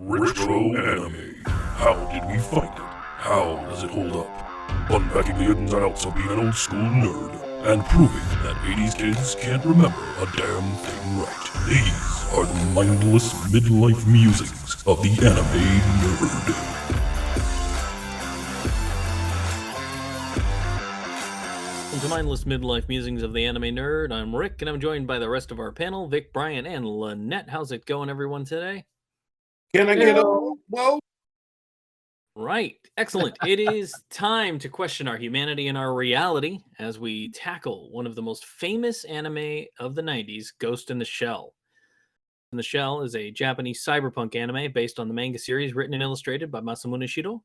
Retro anime. How did we find it? How does it hold up? Unpacking the ins and outs of being an old school nerd and proving that 80s kids can't remember a damn thing right. These are the mindless midlife musings of the anime nerd. Welcome to Mindless Midlife Musings of the Anime Nerd. I'm Rick, and I'm joined by the rest of our panel, Vic, Brian, and Lynette. How's it going, everyone, today? Can I get a whoa? Right. Excellent. It is time to question our humanity and our reality as we tackle one of the most famous anime of the 90s, Ghost in the Shell. In the Shell is a Japanese cyberpunk anime based on the manga series written and illustrated by Masamune Shirow.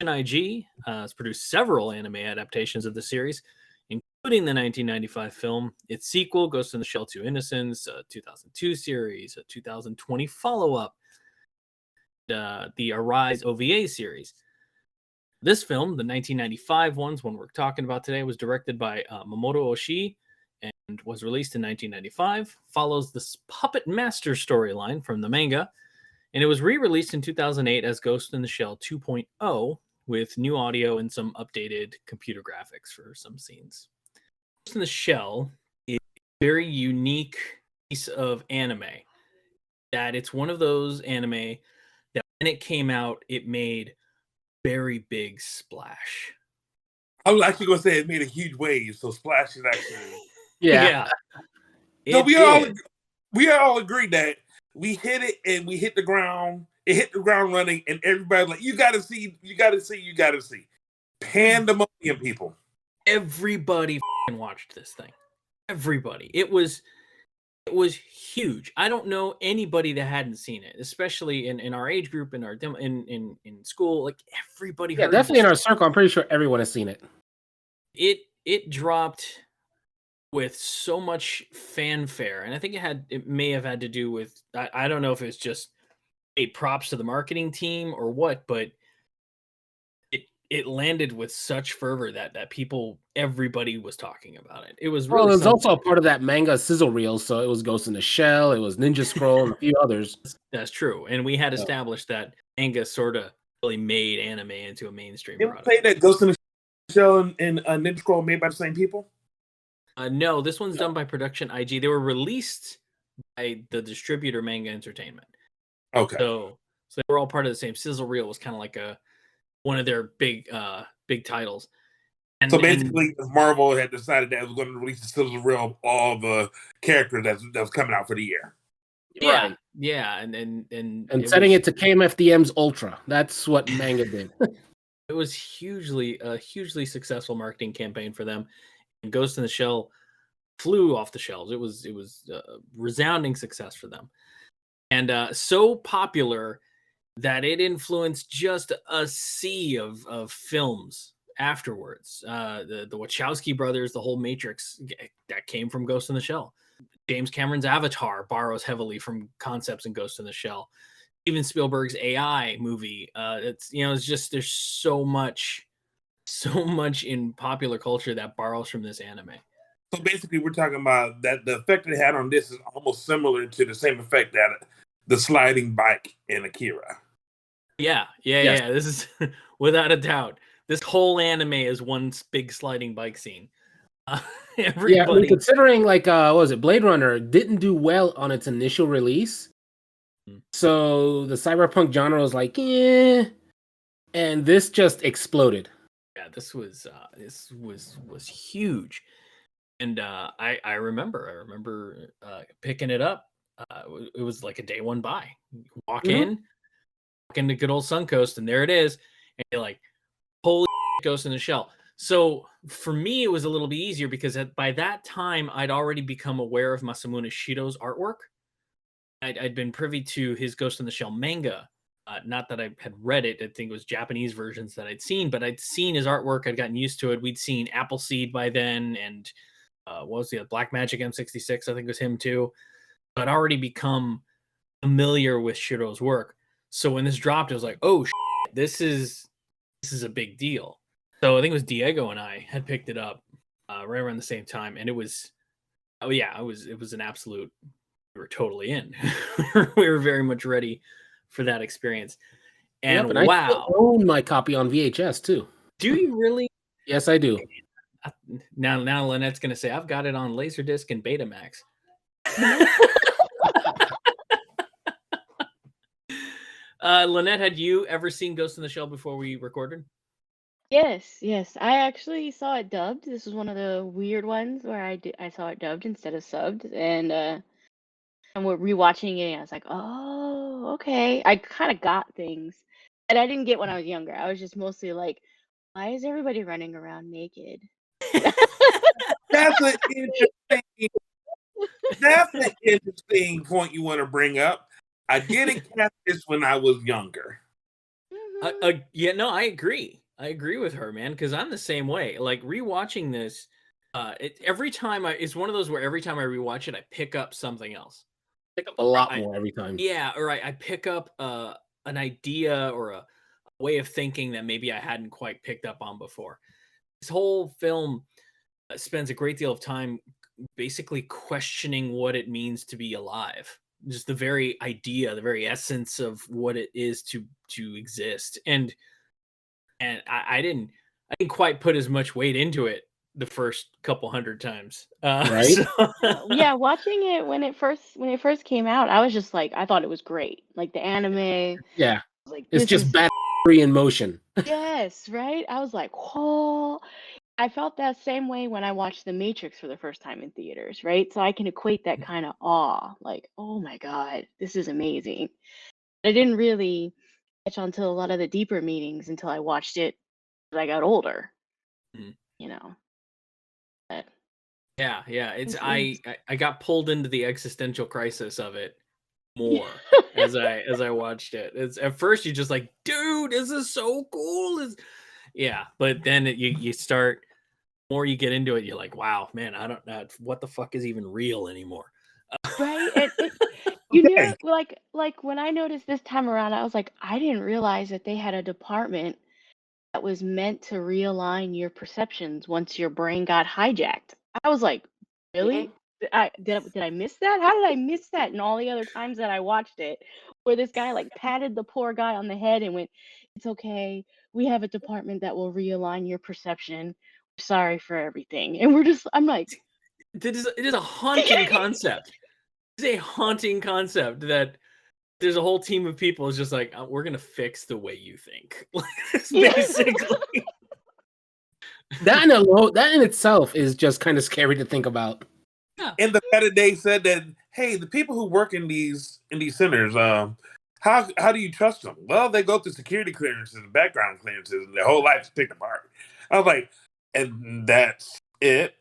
IG has produced several anime adaptations of the series, including the 1995 film, its sequel, Ghost in the Shell 2 Innocence, a 2002 series, a 2020 follow-up, the Arise OVA series. This film, the 1995 one we're talking about today, was directed by Mamoto Oshii and was released in 1995, follows the Puppet Master storyline from the manga, and it was re-released in 2008 as Ghost in the Shell 2.0 with new audio and some updated computer graphics for some scenes. Ghost in the Shell is a very unique piece of anime that it's one of those anime that when it came out, it made very big splash. I was actually going to say it made a huge wave, so Splash is actually. Yeah. So we all agreed that we hit it and we hit the ground. It hit the ground running, and everybody's like, "You got to see, you got to see, you got to see." Pandemonium, people. Everybody watched this thing. Everybody. It was huge. I don't know anybody that hadn't seen it, especially in our age group, in our in school. Like everybody. Yeah, definitely in our circle. I'm pretty sure everyone has seen it. It dropped with so much fanfare, and I think it may have had to do with I don't know if it's just props to the marketing team or what, but it landed with such fervor that everybody was talking about it. It was really well, it was also a part of that manga sizzle reel, so it was Ghost in the Shell, it was Ninja Scroll, and a few others. That's true, and we had established that manga sort of really made anime into a mainstream product. You say that Ghost in the Shell and Ninja Scroll made by the same people? No, this one's done by Production IG. They were released by the distributor Manga Entertainment. Okay. So they were all part of the same. Sizzle Reel was kind of like one of their big titles. And, so basically, Marvel had decided that it was going to release the Sizzle Reel of all the characters that was coming out for the year. Yeah, right. Yeah, and setting it to KMFDM's Ultra. That's what manga did. It was a hugely successful marketing campaign for them. And Ghost in the Shell flew off the shelves. It was a resounding success for them. And so popular that it influenced just a sea of films afterwards. The Wachowski brothers, the whole Matrix that came from Ghost in the Shell. James Cameron's Avatar borrows heavily from concepts in Ghost in the Shell. Steven Spielberg's AI movie. It's just there's so much in popular culture that borrows from this anime. So basically, we're talking about that the effect it had on this is almost similar to the same effect that the sliding bike in Akira. Yeah. This is without a doubt. This whole anime is one big sliding bike scene. Everybody... Yeah, I mean, considering what was it, Blade Runner didn't do well on its initial release, so the cyberpunk genre was like, and this just exploded. Yeah, this was huge, and I remember picking it up. It was like a day one buy. Walk into good old Suncoast, and there it is, and you're like, holy shit, Ghost in the Shell. So for me, it was a little bit easier because by that time I'd already become aware of Masamune Shirow's artwork. I'd been privy to his Ghost in the Shell manga. Not that I had read it. I think it was Japanese versions that I'd seen, but I'd seen his artwork. I'd gotten used to it. We'd seen Appleseed by then, and what was the Black Magic M66? I think it was him too. I'd already become familiar with Shirow's work. So when this dropped, I was like, oh shit, this is a big deal. So I think it was Diego and I had picked it up right around the same time, and it was an absolute. We were totally in. We were very much ready for that experience. Yep, And I wow, still own my copy on VHS too. do you really? Yes, I do. Now Lynette's gonna say I've got it on Laserdisc and Betamax. Lynette, had you ever seen Ghost in the Shell before we recorded? Yes. I actually saw it dubbed. This was one of the weird ones where I saw it dubbed instead of subbed, and we're rewatching it, and I was like, oh, okay. I kind of got things that I didn't get when I was younger. I was just mostly like, why is everybody running around naked? That's an interesting. That's an interesting point you want to bring up. I didn't catch this when I was younger. Yeah, no, I agree. I agree with her, man, because I'm the same way. Like rewatching this, every time it's one of those where every time I rewatch it, I pick up something else. Pick up a lot more every time. Yeah, or I pick up an idea or a way of thinking that maybe I hadn't quite picked up on before. This whole film spends a great deal of time basically questioning what it means to be alive. Just the very idea, the very essence of what it is to exist. And I didn't quite put as much weight into it the first couple hundred times. Right? So Yeah, watching it when it first came out, I was just like, I thought it was great. Like the anime, Yeah. like It's this just is bad in motion. yes, right? I was like, whoa. I felt that same way when I watched The Matrix for the first time in theaters, right? So I can equate that kind of awe, like, oh my God, this is amazing. I didn't really catch on to a lot of the deeper meanings until I watched it as I got older, Mhm. you know. But yeah, it's It's- I got pulled into the existential crisis of it more as I watched it. It's at first you're just like, dude, this is so cool. Yeah, but then you start, the more you get into it, you're like, wow, man, I don't know what the fuck is even real anymore. right? And you Okay. know, like when I noticed this time around, I was like, I didn't realize that they had a department that was meant to realign your perceptions once your brain got hijacked. I was like, really? Did I miss that? How did I miss that in all the other times that I watched it? Where this guy like patted the poor guy on the head and went, "It's okay. We have a department that will realign your perception. Sorry for everything." And I'm like, It is a haunting concept. It's a haunting concept that there's a whole team of people is just like, we're gonna fix the way you think. Yeah. Basically. That in itself is just kind of scary to think about. And the fact that they said that, hey, the people who work in these centers, how do you trust them? Well, they go through security clearances and background clearances, and their whole life is picked apart. I was like, and that's it.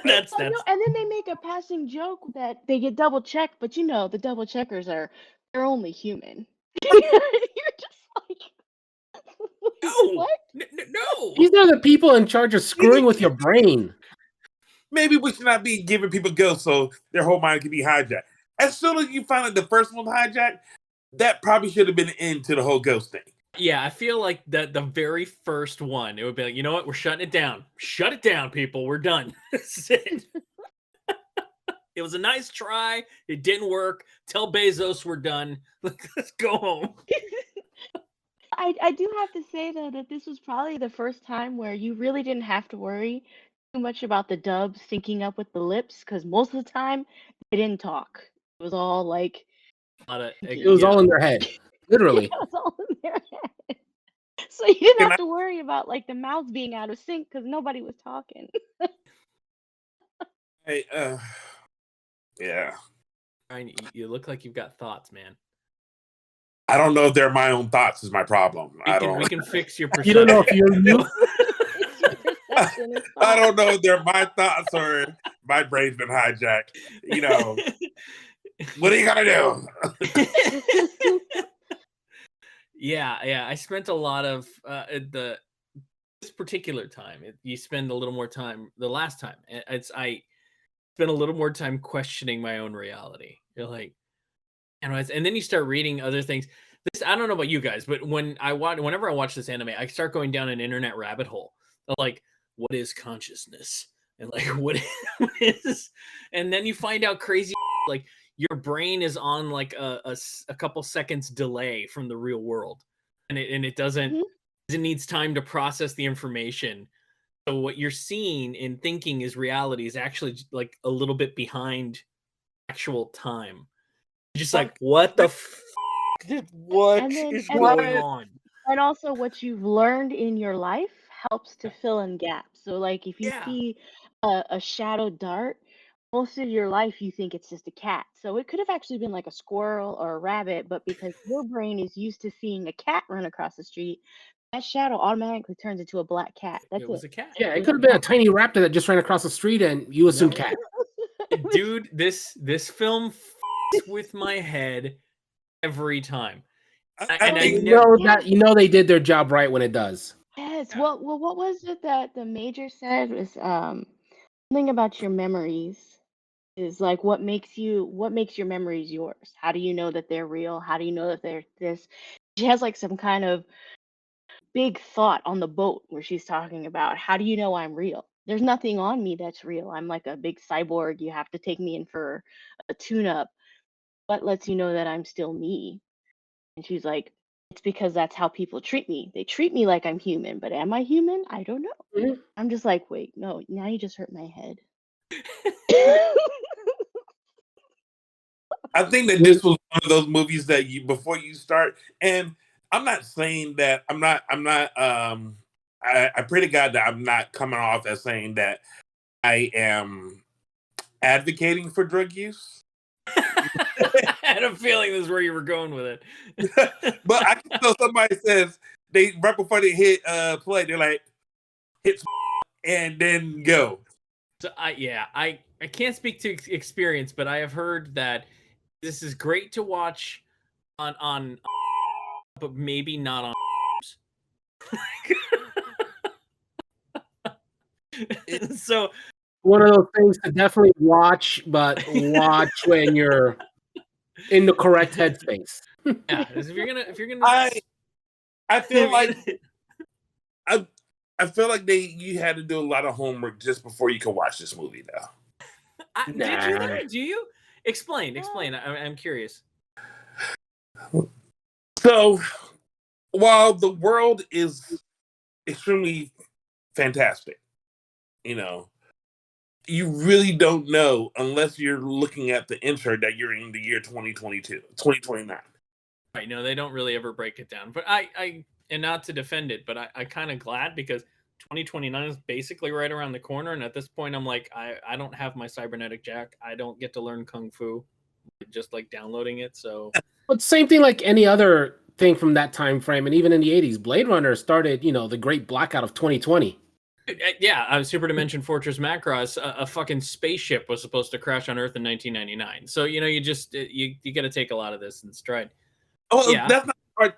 that's Oh, no, and then they make a passing joke that they get double checked, but you know the double checkers they're only human. You're just like, no, what? no. These are the people in charge of screwing with your brain. Maybe we should not be giving people ghosts so their whole mind can be hijacked. As soon as you find out the first one hijacked, that probably should have been the end to the whole ghost thing. Yeah, I feel like that the very first one, it would be like, you know what, we're shutting it down. Shut it down, people. We're done. That's it. It was a nice try. It didn't work. Tell Bezos we're done. Let's go home. I do have to say though that this was probably the first time where you really didn't have to worry too much about the dubs syncing up with the lips because most of the time they didn't talk. It was all like It was all in their head, literally. it was all in their head. So you didn't Can have to worry about like the mouths being out of sync because nobody was talking. Hey, yeah. Ryan, you look like you've got thoughts, man. I don't know if they're my own thoughts is my problem. We can fix your perception. You don't know if you're new. Perception is I fine. don't know if they're my thoughts or my brain's been hijacked. You know, what are you gonna do? Yeah. I spent a lot of this particular time. You spend a little more time. The last time, I spent a little more time questioning my own reality. You're like, and then you start reading other things. This, I don't know about you guys, but whenever I watch this anime, I start going down an internet rabbit hole of like, what is consciousness, and like what is, and then you find out crazy like your brain is on like a couple seconds delay from the real world, and it doesn't. Mhm. It needs time to process the information. So what you're seeing and thinking is reality is actually like a little bit behind actual time. You're just like, what the what And then is and going on? and also what you've learned in your life helps to fill in gaps. So like if you Yeah. see a shadow dart, most of your life you think it's just a cat. So it could have actually been like a squirrel or a rabbit, but because your brain is used to seeing a cat run across the street, that shadow automatically turns into a black cat. That's It was it. a cat. Yeah, It it was could a have been a cat. tiny raptor that just ran across the street, and you assume cat. Dude, this film f***s with my head every time. I And I think never You know they did their job right when it does. Yes. Yeah. Well, what was it that the major said was something about your memories is like what makes your memories yours? How do you know that they're real? How do you know that they're this? She has like some kind of big thought on the boat where she's talking about how do you know I'm real? There's nothing on me that's real. I'm like a big cyborg. You have to take me in for a tune-up. What lets you know that I'm still me? And she's like, it's because that's how people treat me. They treat me like I'm human, but am I human? I don't know. Mhm. I'm just like, wait, no, now you just hurt my head. I think that this was one of those movies that you before you start, and I'm not saying that I pray to God that I'm not coming off as saying that I am advocating for drug use. I had a feeling this is where you were going with it. But I can tell somebody says they right before they hit play, they're like hit and then go. So I can't speak to experience, but I have heard that this is great to watch on but maybe not on. So One of those things to definitely watch, but watch when you're in the correct headspace. yeah, if you're gonna I feel like I I feel like you had to do a lot of homework just before you could watch this movie now. did you Nah. though? Do you explain? I'm curious. So while the world is extremely fantastic, you know, you really don't know unless you're looking at the insert that you're in the year 2029. Right? No, they don't really ever break it down. But I and not to defend it, but I kind of glad because 2029 is basically right around the corner, and at this point, I'm like, I don't have my cybernetic jack. I don't get to learn kung fu, just like downloading it. So But same thing like any other thing from that time frame, and even in the 80s, Blade Runner started, the great blackout of 2020. yeah, Super Dimension Fortress Macross, a fucking spaceship was supposed to crash on Earth in 1999. So you just you got to take a lot of this in stride. Oh, Yeah.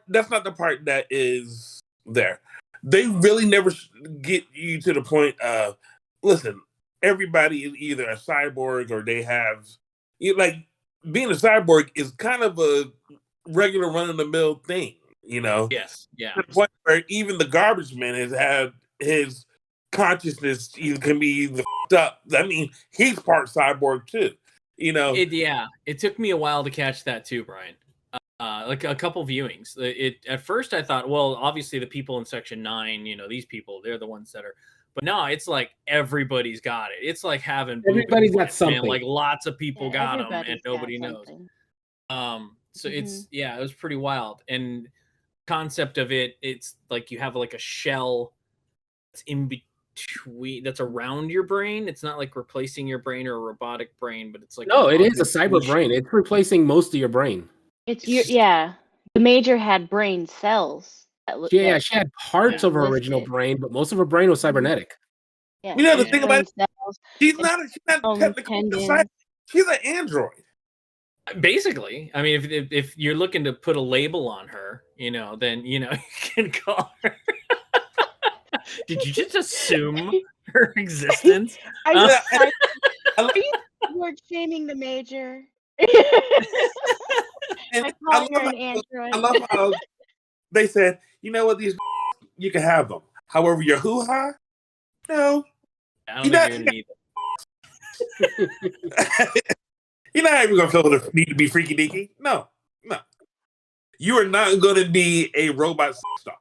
that's not the part that is there. They really never get you to the point of listen. Everybody is either a cyborg or they have like being a cyborg is kind of a regular run of the mill thing. Yes. Yeah. To the point where even the garbage man has had his consciousness can be either f***ed up. I mean, he's part cyborg too. It took me a while to catch that too, Brian. Like a couple viewings. At first I thought, well, obviously the people in Section 9, these people, they're the ones that are. But no, it's like everybody's got it. It's like having Everybody's got man. something. Like lots of people Yeah, got them and everybody's got nobody knows. something. So Mhm. it was pretty wild. And concept of it's like you have like a shell that's in between, that's around your brain. It's not like replacing your brain or a robotic brain, but it's like No, an it is a cyber augmentation. brain. It's replacing most of your brain. It's yeah. The major had brain cells. Yeah, she had parts of her original existed. brain, but most of her brain was cybernetic. Yeah, You know the it's thing about brain it, cells, she's not technically a cyborg. tendons. She's an android. Basically, I mean, if you're looking to put a label on her, then you can call her. Did you just assume her existence? Are you word shaming the major? And I call her an android. I love how they said, you know what, these you can have them. However, your hoo-ha, no. I don't think you're gonna need it. You're not even gonna feel the need to be freaky deaky. No. You are not gonna be a robot sex doll.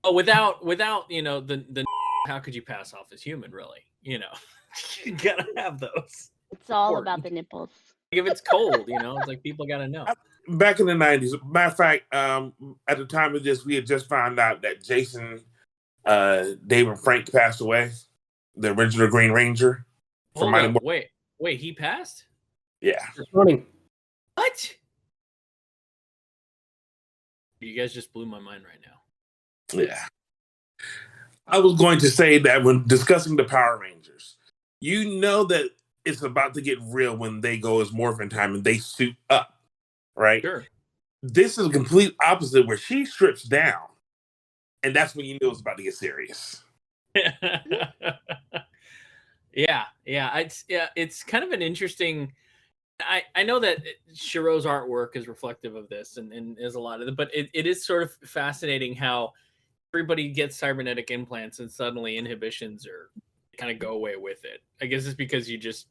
Oh, without the how could you pass off as human? Really, you gotta have those. It's all Important. about the nipples. Like if it's cold, it's like people gotta know. Back in the 90s, matter of fact, at the time of this, we had just found out that Jason David Frank passed away, the original Green Ranger. Hold up, wait, he passed? Yeah. This morning. What? You guys just blew my mind right now. Yeah. I was going to say that when discussing the Power Rangers, you know that it's about to get real when they go as Morphin Time and they suit up, right? Sure. This is a complete opposite where she strips down, and that's when you know it's about to get serious. Yeah. It's kind of an interesting. I know that Shiro's artwork is reflective of this, and is a lot of it, but it is sort of fascinating how everybody gets cybernetic implants and suddenly inhibitions are kind of go away with it. I guess it's because you just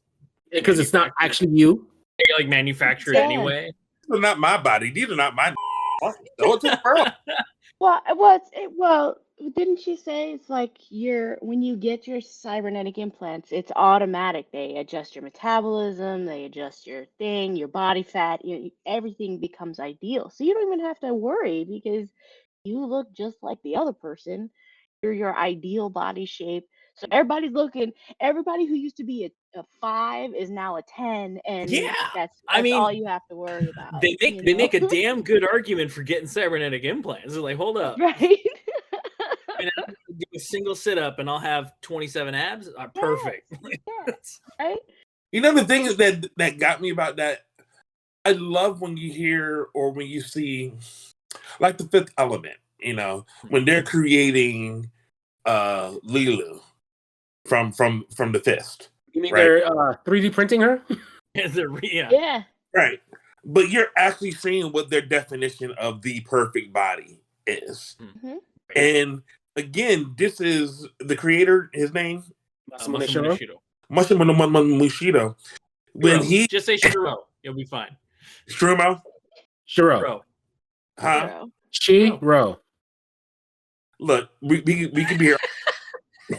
Because it's not actually you. you like manufacture it anyway. These are not my body. These are not my. Go to the world. Well, didn't she say it's like when you get your cybernetic implants, it's automatic. They adjust your metabolism, they adjust your your body fat, everything becomes ideal. So you don't even have to worry because you look just like the other person. You're your ideal body shape. So everybody who used to be a 5 is now a 10, and that's all you have to worry about. They make a damn good argument for getting cybernetic implants. They're like, hold up, right? do a single sit up and I'll have 27 abs. Perfect. Right? You know the thing that got me about that. I love when you hear or when you see, like the Fifth Element. When they're creating Lilu from the Fist. You mean they're 3D printing her? Yeah. Right. But you're actually seeing what their definition of the perfect body is. Mm-hmm. And again, this is the creator, his name? Masamu Mushido. When he just say Shiro, you'll be fine. Strumo? Shiro. Huh? Shiro. Look, we could be here.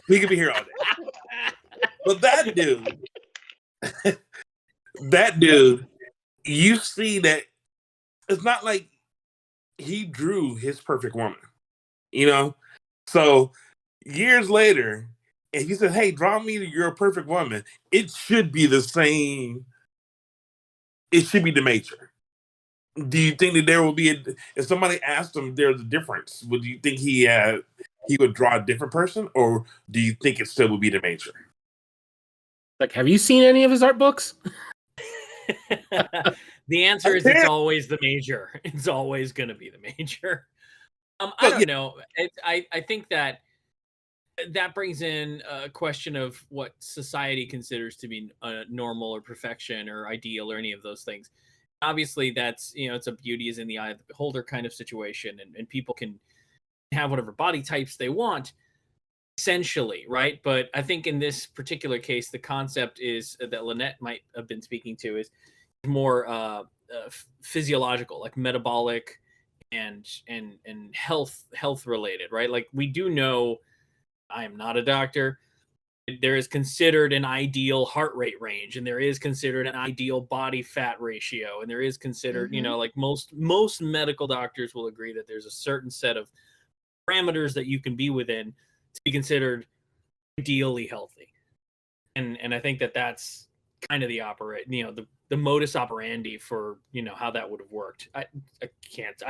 We could be here all day. But that dude, you see that it's not like he drew his perfect woman, So years later, and he said, "Hey, draw me your perfect woman." It should be the same. It should be the major. Do you think that there will be if somebody asked him there's a difference, would you think he would draw a different person, or do you think it still would be the major? Like, have you seen any of his art books? The answer is it's always the major. It's always going to be the major. I don't know. I think that brings in a question of what society considers to be normal or perfection or ideal or any of those things. Obviously, that's it's a beauty is in the eye of the beholder kind of situation, and people can have whatever body types they want, essentially, right? But I think in this particular case, the concept is that Lynette might have been speaking to is more physiological, like metabolic and health related, right? Like we do know, I am not a doctor, there is considered an ideal heart rate range, and there is considered an ideal body fat ratio, and there is considered, like most medical doctors will agree that there's a certain set of parameters that you can be within to be considered ideally healthy. And I think that that's kind of the modus operandi for how that would have worked. I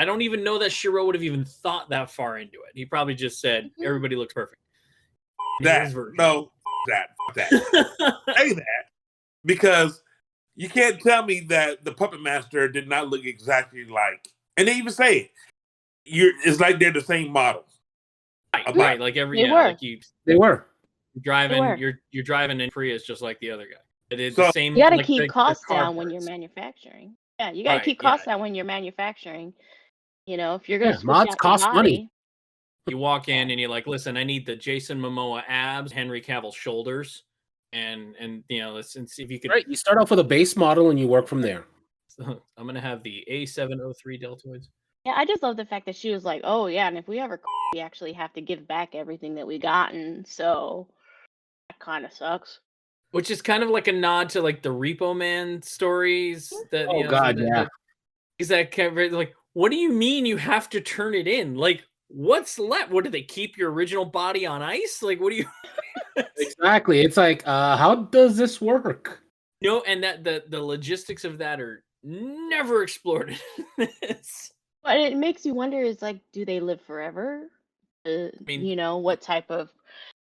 don't even know that Shiro would have even thought that far into it. He probably just said everybody looks perfect. That say that, because you can't tell me that the Puppet Master did not look exactly like, and they even say it. It's like they're the same model. Right. Like they were driving. You're driving in Prius just like the other guy. It's So, the same. You got to like keep costs car down when you're parts. manufacturing. Yeah, you got to keep costs down when you're manufacturing. If you're going to switch mods out cost the body, money. You walk in and you're like, listen, I need the Jason Momoa abs, Henry Cavill shoulders. and let's see if you could. Right. You start off with a base model and you work from there. So I'm gonna have the A703 deltoids. Yeah, I just love the fact that she was like, "Oh yeah, and if we ever, we actually have to give back everything that we gotten." So that kind of sucks. Which is kind of like a nod to like the Repo Man stories that Oh God, yeah. Is that kind of like, what do you mean you have to turn it in? Like, what's left? What do they keep your original body on ice? Like, what do you? Exactly. It's like, how does this work? And that the logistics of that are never explored in this. But it makes you wonder: is like, do they live forever? mean- What type of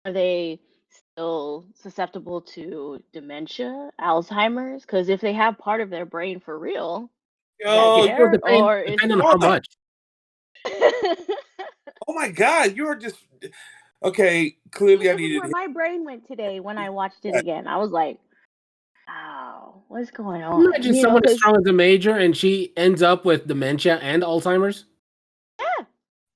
are they still susceptible to dementia, Alzheimer's? Because if they have part of their brain for real, is that Yo, there, Depending or is on how much. oh my God, you're just okay. Clearly, I That was needed. where my brain went today when I watched it again. I was like, "Wow, what's going on?" Imagine someone as 'cause- strong as a major and she ends up with dementia and Alzheimer's. yeah,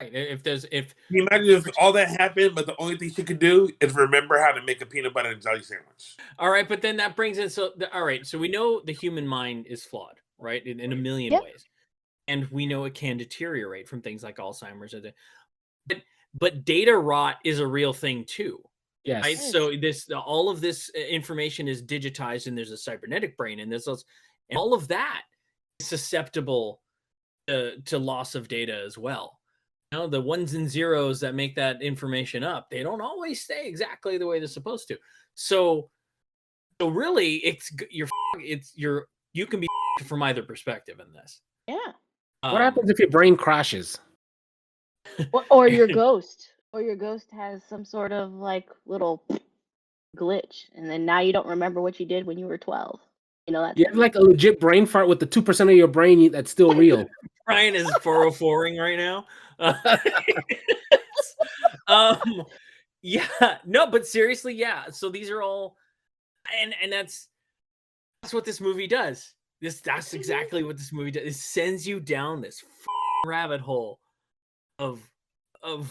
If Can you imagine if all that happened, but the only thing she could do is remember how to make a peanut butter and jelly sandwich? all right, but then that brings in all right. So we know the human mind is flawed, right, in a million Yep. ways, and we know it can deteriorate from things like Alzheimer's. But data rot is a real thing too. Yes. Right. So all of this information is digitized, and there's a cybernetic brain, and and all of that is susceptible to loss of data as well. The ones and zeros that make that information up, they don't always stay exactly the way they're supposed to. So really, you can be from either perspective in this. yeah. What happens if your brain crashes? Or your ghost, has some sort of like little glitch, and then now you don't remember what you did when you were 12. That. You have like a legit brain fart with the 2% of your brain that's still real. Brian is 404ing right now. Yeah, no, but seriously, yeah. So these are all, and that's what this movie does. That's exactly what this movie does. It sends you down this rabbit hole of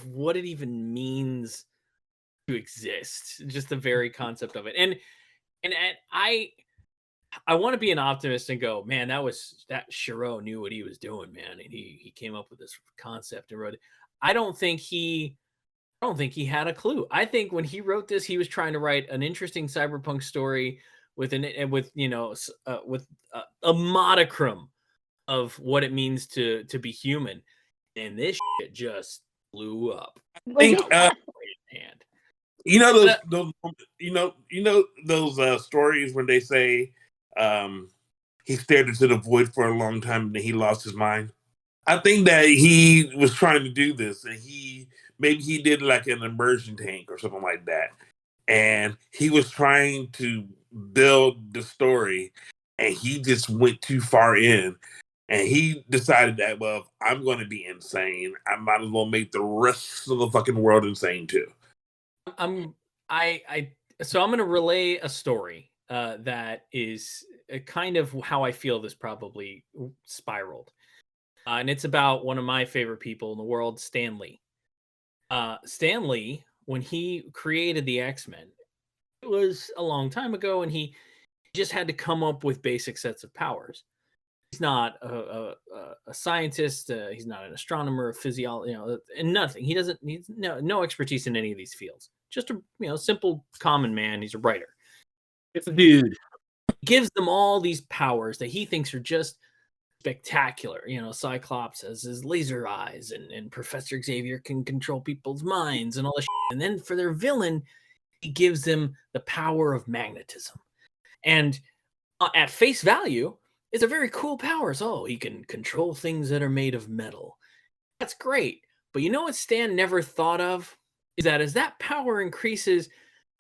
what it even means to exist. Just the very concept of it, and I want to be an optimist and go, man, that Shiro knew what he was doing, man, and he came up with this concept and wrote it. I don't think he had a clue. I think when he wrote this, he was trying to write an interesting cyberpunk story with a modicum of what it means to be human, and this shit just blew up. I think Hand. those stories when they say he stared into the void for a long time and then he lost his mind. I think that he was trying to do this, and maybe he did like an immersion tank or something like that, and he was trying to build the story, and he just went too far in, and he decided that, well, if I'm going to be insane, I might as well make the rest of the fucking world insane too. So I'm going to relay a story that is kind of how I feel this probably spiraled. And it's about one of my favorite people in the world, Stan Lee. Stan Lee, when he created the X-Men, it was a long time ago, and he just had to come up with basic sets of powers. He's not a scientist. He's not an astronomer, a physiologist, and nothing. He doesn't need no expertise in any of these fields. Just a simple common man. He's a writer. It's a dude. He gives them all these powers that he thinks are just spectacular. Cyclops has his laser eyes, and Professor Xavier can control people's minds and all this shit. And then for their villain, he gives them the power of magnetism. And at face value, it's a very cool power. So he can control things that are made of metal. That's great. But you know what Stan never thought of? Is that as that power increases,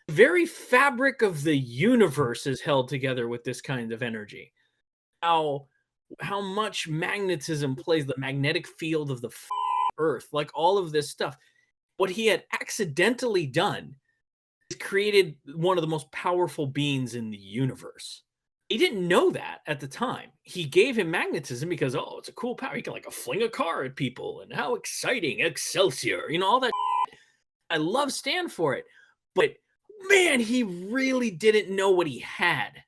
the very fabric of the universe is held together with this kind of energy. How much magnetism plays, the magnetic field of the Earth, like all of this stuff. What he had accidentally done is created one of the most powerful beings in the universe. He didn't know that at the time. He gave him magnetism because, it's a cool power. He can fling a car at people, and how exciting, Excelsior, all that. I love Stan for it. But man, he really didn't know what he had.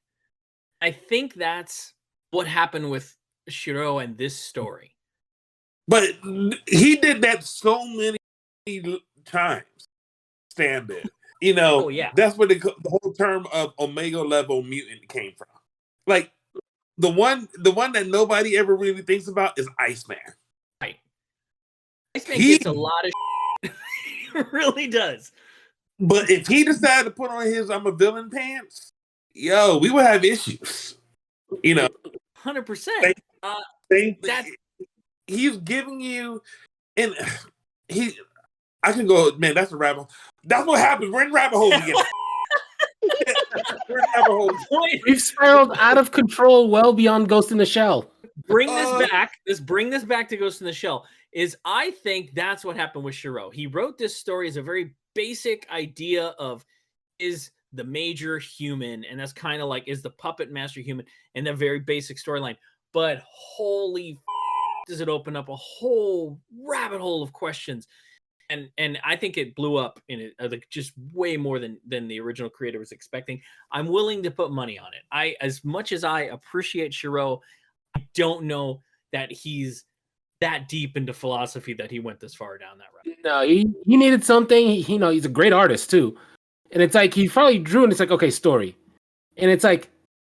I think that's what happened with Shiro and this story. But he did that so many times. Stand it. You know, Oh, yeah. that's where the whole term of Omega level mutant came from. Like the one that nobody ever really thinks about is Iceman. Right. Iceman gets a lot of shit. He really does. But if he decided to put on his I'm a villain pants, yo, we would have issues. You know, 100%. He's giving you, and I can go, man, that's a rabbit hole. That's what happens. We're in rabbit holes again. We're in rabbit holes. We've spiraled out of control well beyond Ghost in the Shell. Bring this back. Let's bring this back to Ghost in the Shell. I think that's what happened with Shiro. He wrote this story as a very basic idea of is the major human, and that's kind of like is the puppet master human, and a very basic storyline. But holy does it open up a whole rabbit hole of questions. And I think it blew up in it like just way more than the original creator was expecting. I'm willing to put money on it. As much as I appreciate Shiro, I don't know that he's that deep into philosophy that he went this far down that route. No, he needed something. He's a great artist too. And it's like he probably drew and it's like, okay, story. And it's like,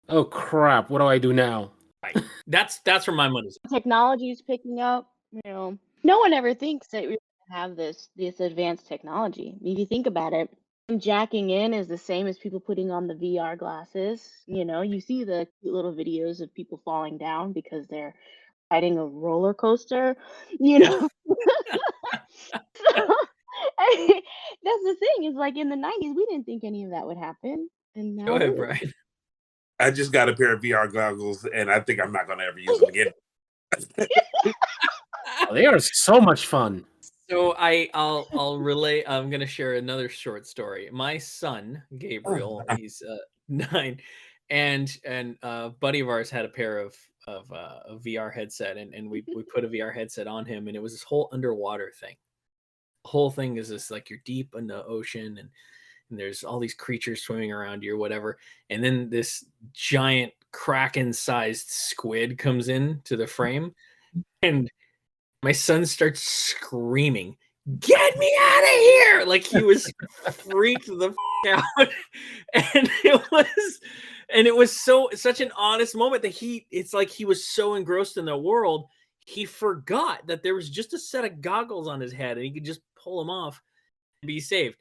oh crap, what do I do now? Right. That's where my money's at. Technology is picking up, no one ever thinks that we have this advanced technology. I mean, if you think about it, jacking in is the same as people putting on the VR glasses. You see the cute little videos of people falling down because they're riding a roller coaster, So, that's the thing, is like in the 90s, we didn't think any of that would happen. And now Go ahead, Brian. I just got a pair of VR goggles, and I think I'm not going to ever use them again. They are so much fun. So I'll relay. I'm going to share another short story. My son Gabriel, he's 9, and a buddy of ours had a pair of a VR headset, and we put a VR headset on him, and it was this whole underwater thing. The whole thing is this like you're deep in the ocean, and there's all these creatures swimming around you or whatever, and then this giant kraken-sized squid comes in to the frame, and my son starts screaming, "Get me out of here!" Like he was freaked the out, and it was such an honest moment that it's like he was so engrossed in the world, he forgot that there was just a set of goggles on his head, and he could just pull them off and be saved.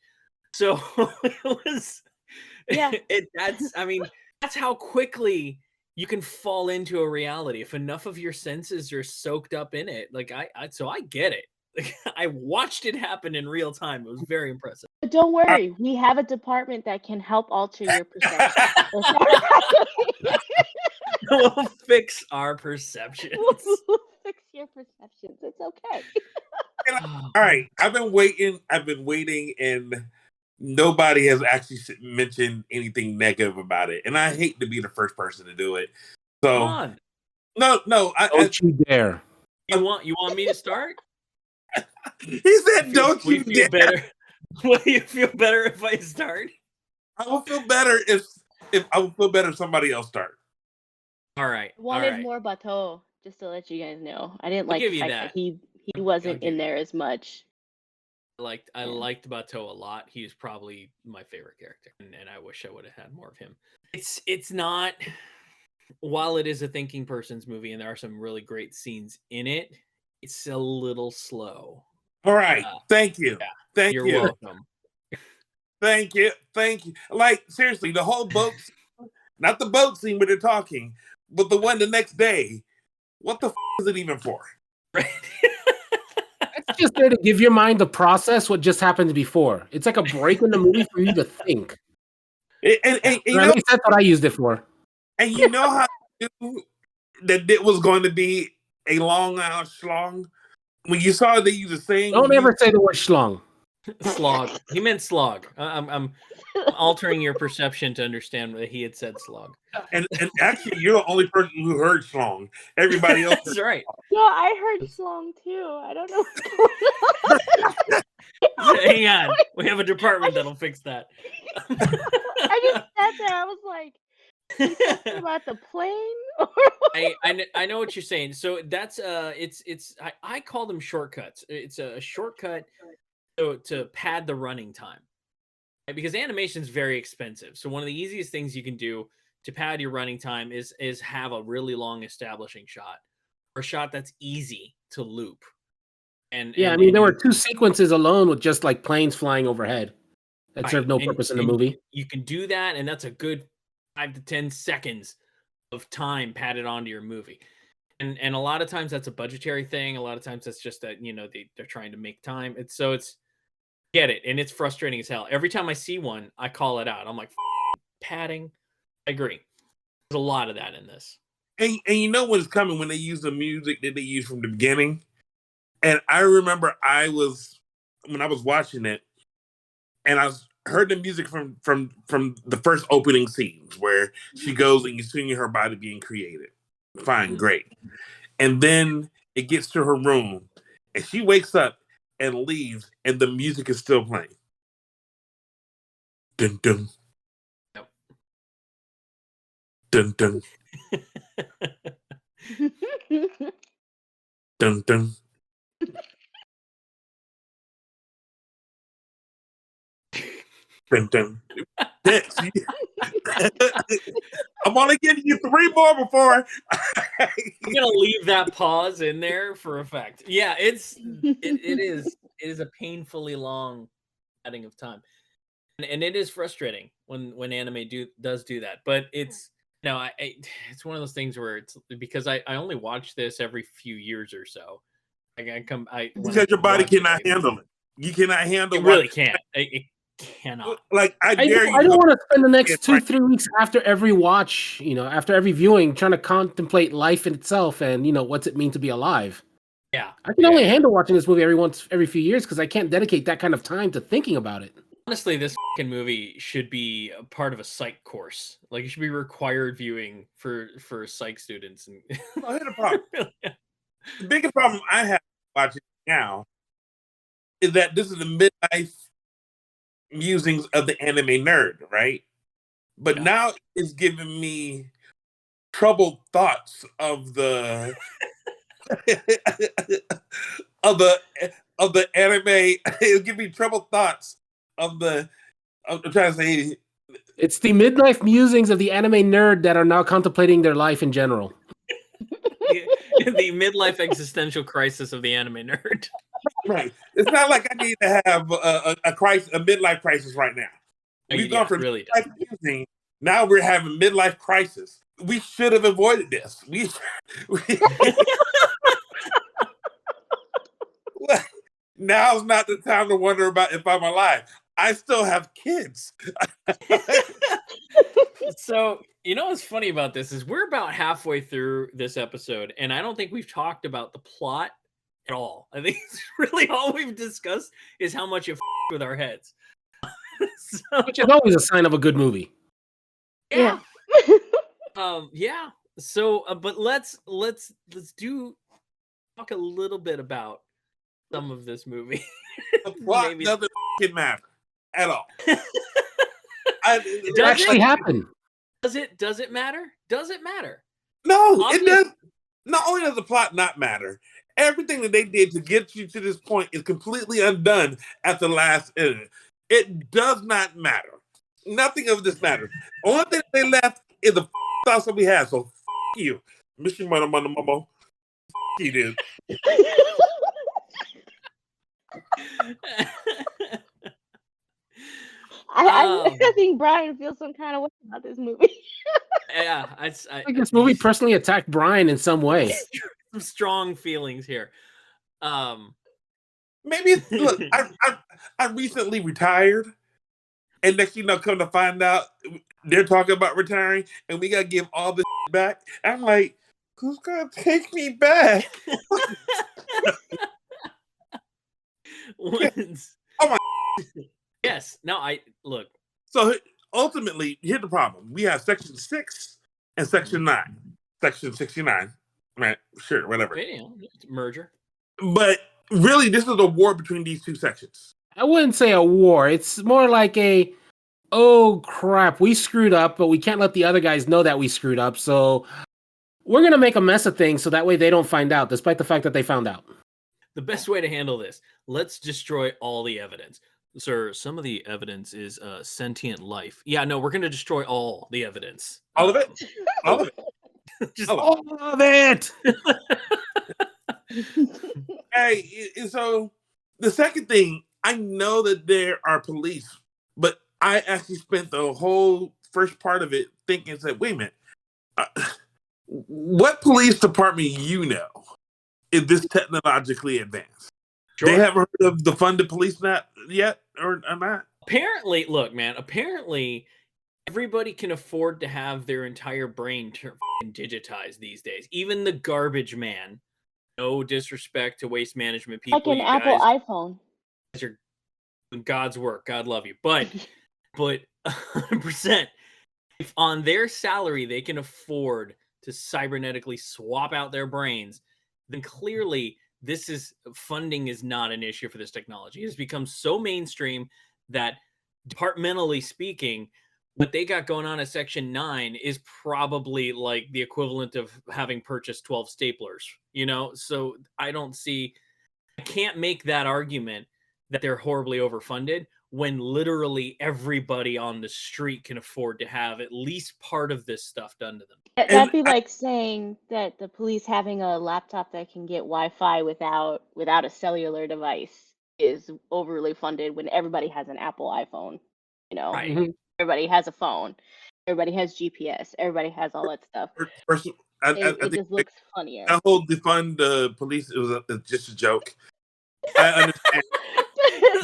So it was, yeah. That's how quickly you can fall into a reality if enough of your senses are soaked up in it. Like so I get it. Like, I watched it happen in real time. It was very impressive. But don't worry, we have a department that can help alter your perception. We'll fix our perceptions. We'll fix your perceptions. It's okay. All right, I've been waiting, and nobody has actually mentioned anything negative about it, and I hate to be the first person to do it. So, come on. No, don't you dare! You want me to start? He said, "Don't you feel dare." Better? Will you feel better if I start? I will feel better if somebody else start. All right. I wanted more Bateau, just to let you guys know. I didn't like the fact that he wasn't in there as much. I liked Bateau a lot. He's probably my favorite character, and I wish I would have had more of him. It's not, while it is a thinking person's movie and there are some really great scenes in it, it's a little slow. All right. Thank you. Yeah, Thank you're you. welcome. Thank you. Like, seriously, the whole boat scene, not the boat scene where they're talking, but the one the next day. What the is it even for? Right. It's just there to give your mind to process what just happened before. It's like a break in the movie for you to think. And at least that's what I used it for. And you know how that it was going to be a long ass schlong? When you saw they use the same. Don't ever say the word schlong. Slog. He meant slog. I'm altering your perception to understand that he had said slog. And actually, you're the only person who heard schlong. Everybody else. That's right. Yeah, I heard slong too. I don't know what's going on. Hang on, we have a department that'll fix that. I just sat there. I was like, "Are you talking about the plane?" Or I know what you're saying. So that's I call them shortcuts. It's a shortcut to pad the running time, right? Because animation is very expensive. So one of the easiest things you can do to pad your running time is have a really long establishing shot, or a shot that's easy to loop. Yeah, I mean, there were 2 sequences alone with just like planes flying overhead that Right, served no purpose in the movie. You can do that, and that's a good 5 to 10 seconds of time padded onto your movie. And a lot of times that's a budgetary thing. A lot of times that's just that, they're trying to make time. It's get it, and it's frustrating as hell. Every time I see one, I call it out. I'm like, padding. I agree. There's a lot of that in this. And you know what's coming when they use the music that they use from the beginning. And I remember when I was watching it, and I heard the music from the first opening scenes where she goes and you're seeing her body being created. Fine, great. And then it gets to her room, and she wakes up and leaves, and the music is still playing. Dun dun. Yep. Dun dun. Dun dun. Dun dun. I'm only giving you 3 more before. I'm gonna leave that pause in there for effect. Yeah, it is a painfully long adding of time, and it is frustrating when anime does do that. But it's it's one of those things where it's because I only watch this every few years or so. Because your body cannot handle it. You cannot handle it. Really can't. It cannot. Like I don't want to spend the next 2-3 weeks after every watch, after every viewing, trying to contemplate life in itself and what's it mean to be alive. Yeah, I can only handle watching this movie every few years because I can't dedicate that kind of time to thinking about it. Honestly, this movie should be a part of a psych course. Like it should be required viewing for psych students. And here's the problem. The biggest problem I have watching now is that this is the midlife musings of the anime nerd, right? But now it's giving me troubled thoughts of the of the anime. It's giving me troubled thoughts of the. I'm trying to say. It's the midlife musings of the anime nerd that are now contemplating their life in general. The midlife existential crisis of the anime nerd. Right. It's not like I need to have a midlife crisis right now. We've gone from really midlife musing, now we're having midlife crisis. We should have avoided this. Now's not the time to wonder about if I'm alive. I still have kids. So, what's funny about this is we're about halfway through this episode, and I don't think we've talked about the plot at all. I think it's really all we've discussed is how much it with our heads. Which is always a sign of a good movie. Yeah. Yeah. So, but let's talk a little bit about some of this movie. The plot doesn't matter at all. It actually happened. Does it matter? Does it matter? No, it does. Not only does the plot not matter, everything that they did to get you to this point is completely undone at the last end. It does not matter. Nothing of this matters. Only thing they left is the thoughts that we have. So you, Mission Momo. You dude. I think Brian feels some kind of way about this movie. Yeah, I think this movie personally attacked Brian in some way. Some strong feelings here. Maybe look, I recently retired, and next come to find out they're talking about retiring, and we gotta give all this back. I'm like, who's gonna take me back? Oh my. Yes. No, look. So ultimately, here's the problem. We have Section 6 and Section 9. Section 69. Right? Sure, whatever. Merger. But really, this is a war between these two sections. I wouldn't say a war. It's more like a, oh crap, we screwed up, but we can't let the other guys know that we screwed up. So we're gonna make a mess of things so that way they don't find out, despite the fact that they found out. The best way to handle this, let's destroy all the evidence. Sir, some of the evidence is sentient life. Yeah, no, we're going to destroy all the evidence. All of it? All of it. Just All of it! Hey, so the second thing, I know that there are police, but I actually spent the whole first part of it thinking, said, wait a minute, what police department you know is this technologically advanced? Sure. They haven't heard of the funded police net yet, or not? Apparently, look, man, apparently everybody can afford to have their entire brain digitized these days. Even the garbage man. No disrespect to waste management people. Like an Apple iPhone. You guys are doing God's work. God love you. But 100%, if on their salary they can afford to cybernetically swap out their brains, then clearly funding is not an issue for this technology. It has become so mainstream that departmentally speaking, what they got going on at Section 9 is probably like the equivalent of having purchased 12 staplers, So I can't make that argument that they're horribly overfunded when literally everybody on the street can afford to have at least part of this stuff done to them. That'd be like saying that the police having a laptop that can get Wi-Fi without a cellular device is overly funded when everybody has an Apple iPhone. Right. Mhm. Everybody has a phone. Everybody has GPS. Everybody has all that stuff. First, I It think just looks funnier. that whole defund the police, it was just a joke. I understand.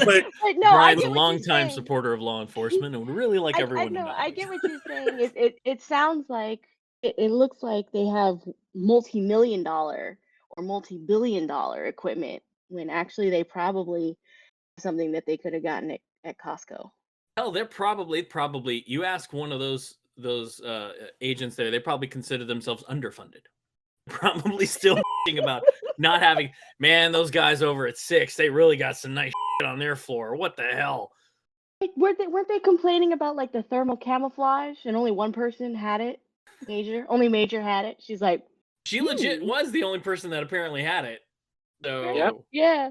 But no, Brian's a longtime supporter of law enforcement and would really like everyone to know. I get what you're saying. It sounds like it looks like they have multi-million-dollar or multi-billion-dollar equipment when actually they probably have something that they could have gotten at Costco. Hell, they're probably. You ask one of those agents there, they probably consider themselves underfunded. Probably still about not having. Man, those guys over at 6, they really got some nice shit on their floor. What the hell? Weren't they complaining about like the thermal camouflage and only one person had it? Major had it. She's like, she legit was the only person that apparently had it. So Yep. Yeah.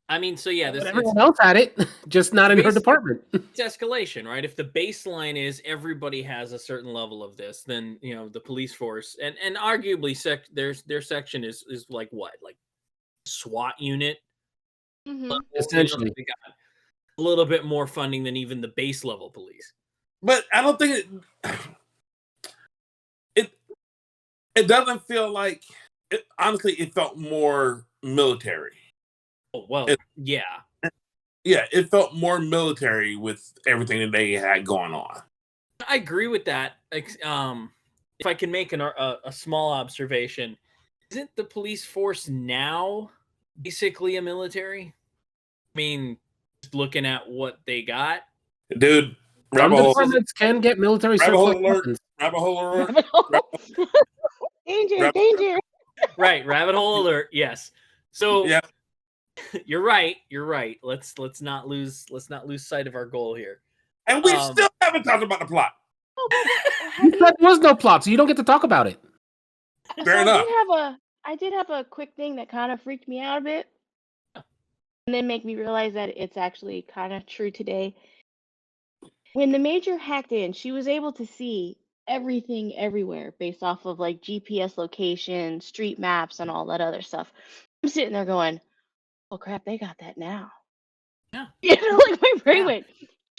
I mean, so yeah, everyone else had it, just not in her department. It's escalation, right? If the baseline is everybody has a certain level of this, then the police force and arguably their section is like what, like SWAT unit, essentially. They got a little bit more funding than even the base level police. But I don't think it doesn't feel like it. Honestly, it felt more military. Oh, well, yeah. Yeah, it felt more military with everything that they had going on. I agree with that. If I can make a small observation, isn't the police force now basically a military? I mean, just looking at what they got. Dude, some departments can get military surplus weapons. Rabbit hole alert. Danger. Right, rabbit hole alert. Yes. So yeah. You're right. Let's not lose sight of our goal here. And we still haven't talked about the plot. There was no plot, so you don't get to talk about it. Fair enough. I did have a quick thing that kind of freaked me out a bit, and then make me realize that it's actually kind of true today. When the major hacked in, she was able to see everything everywhere based off of like GPS location, street maps, and all that other stuff. I'm sitting there going, oh crap, they got that now. Yeah. Like my brain went,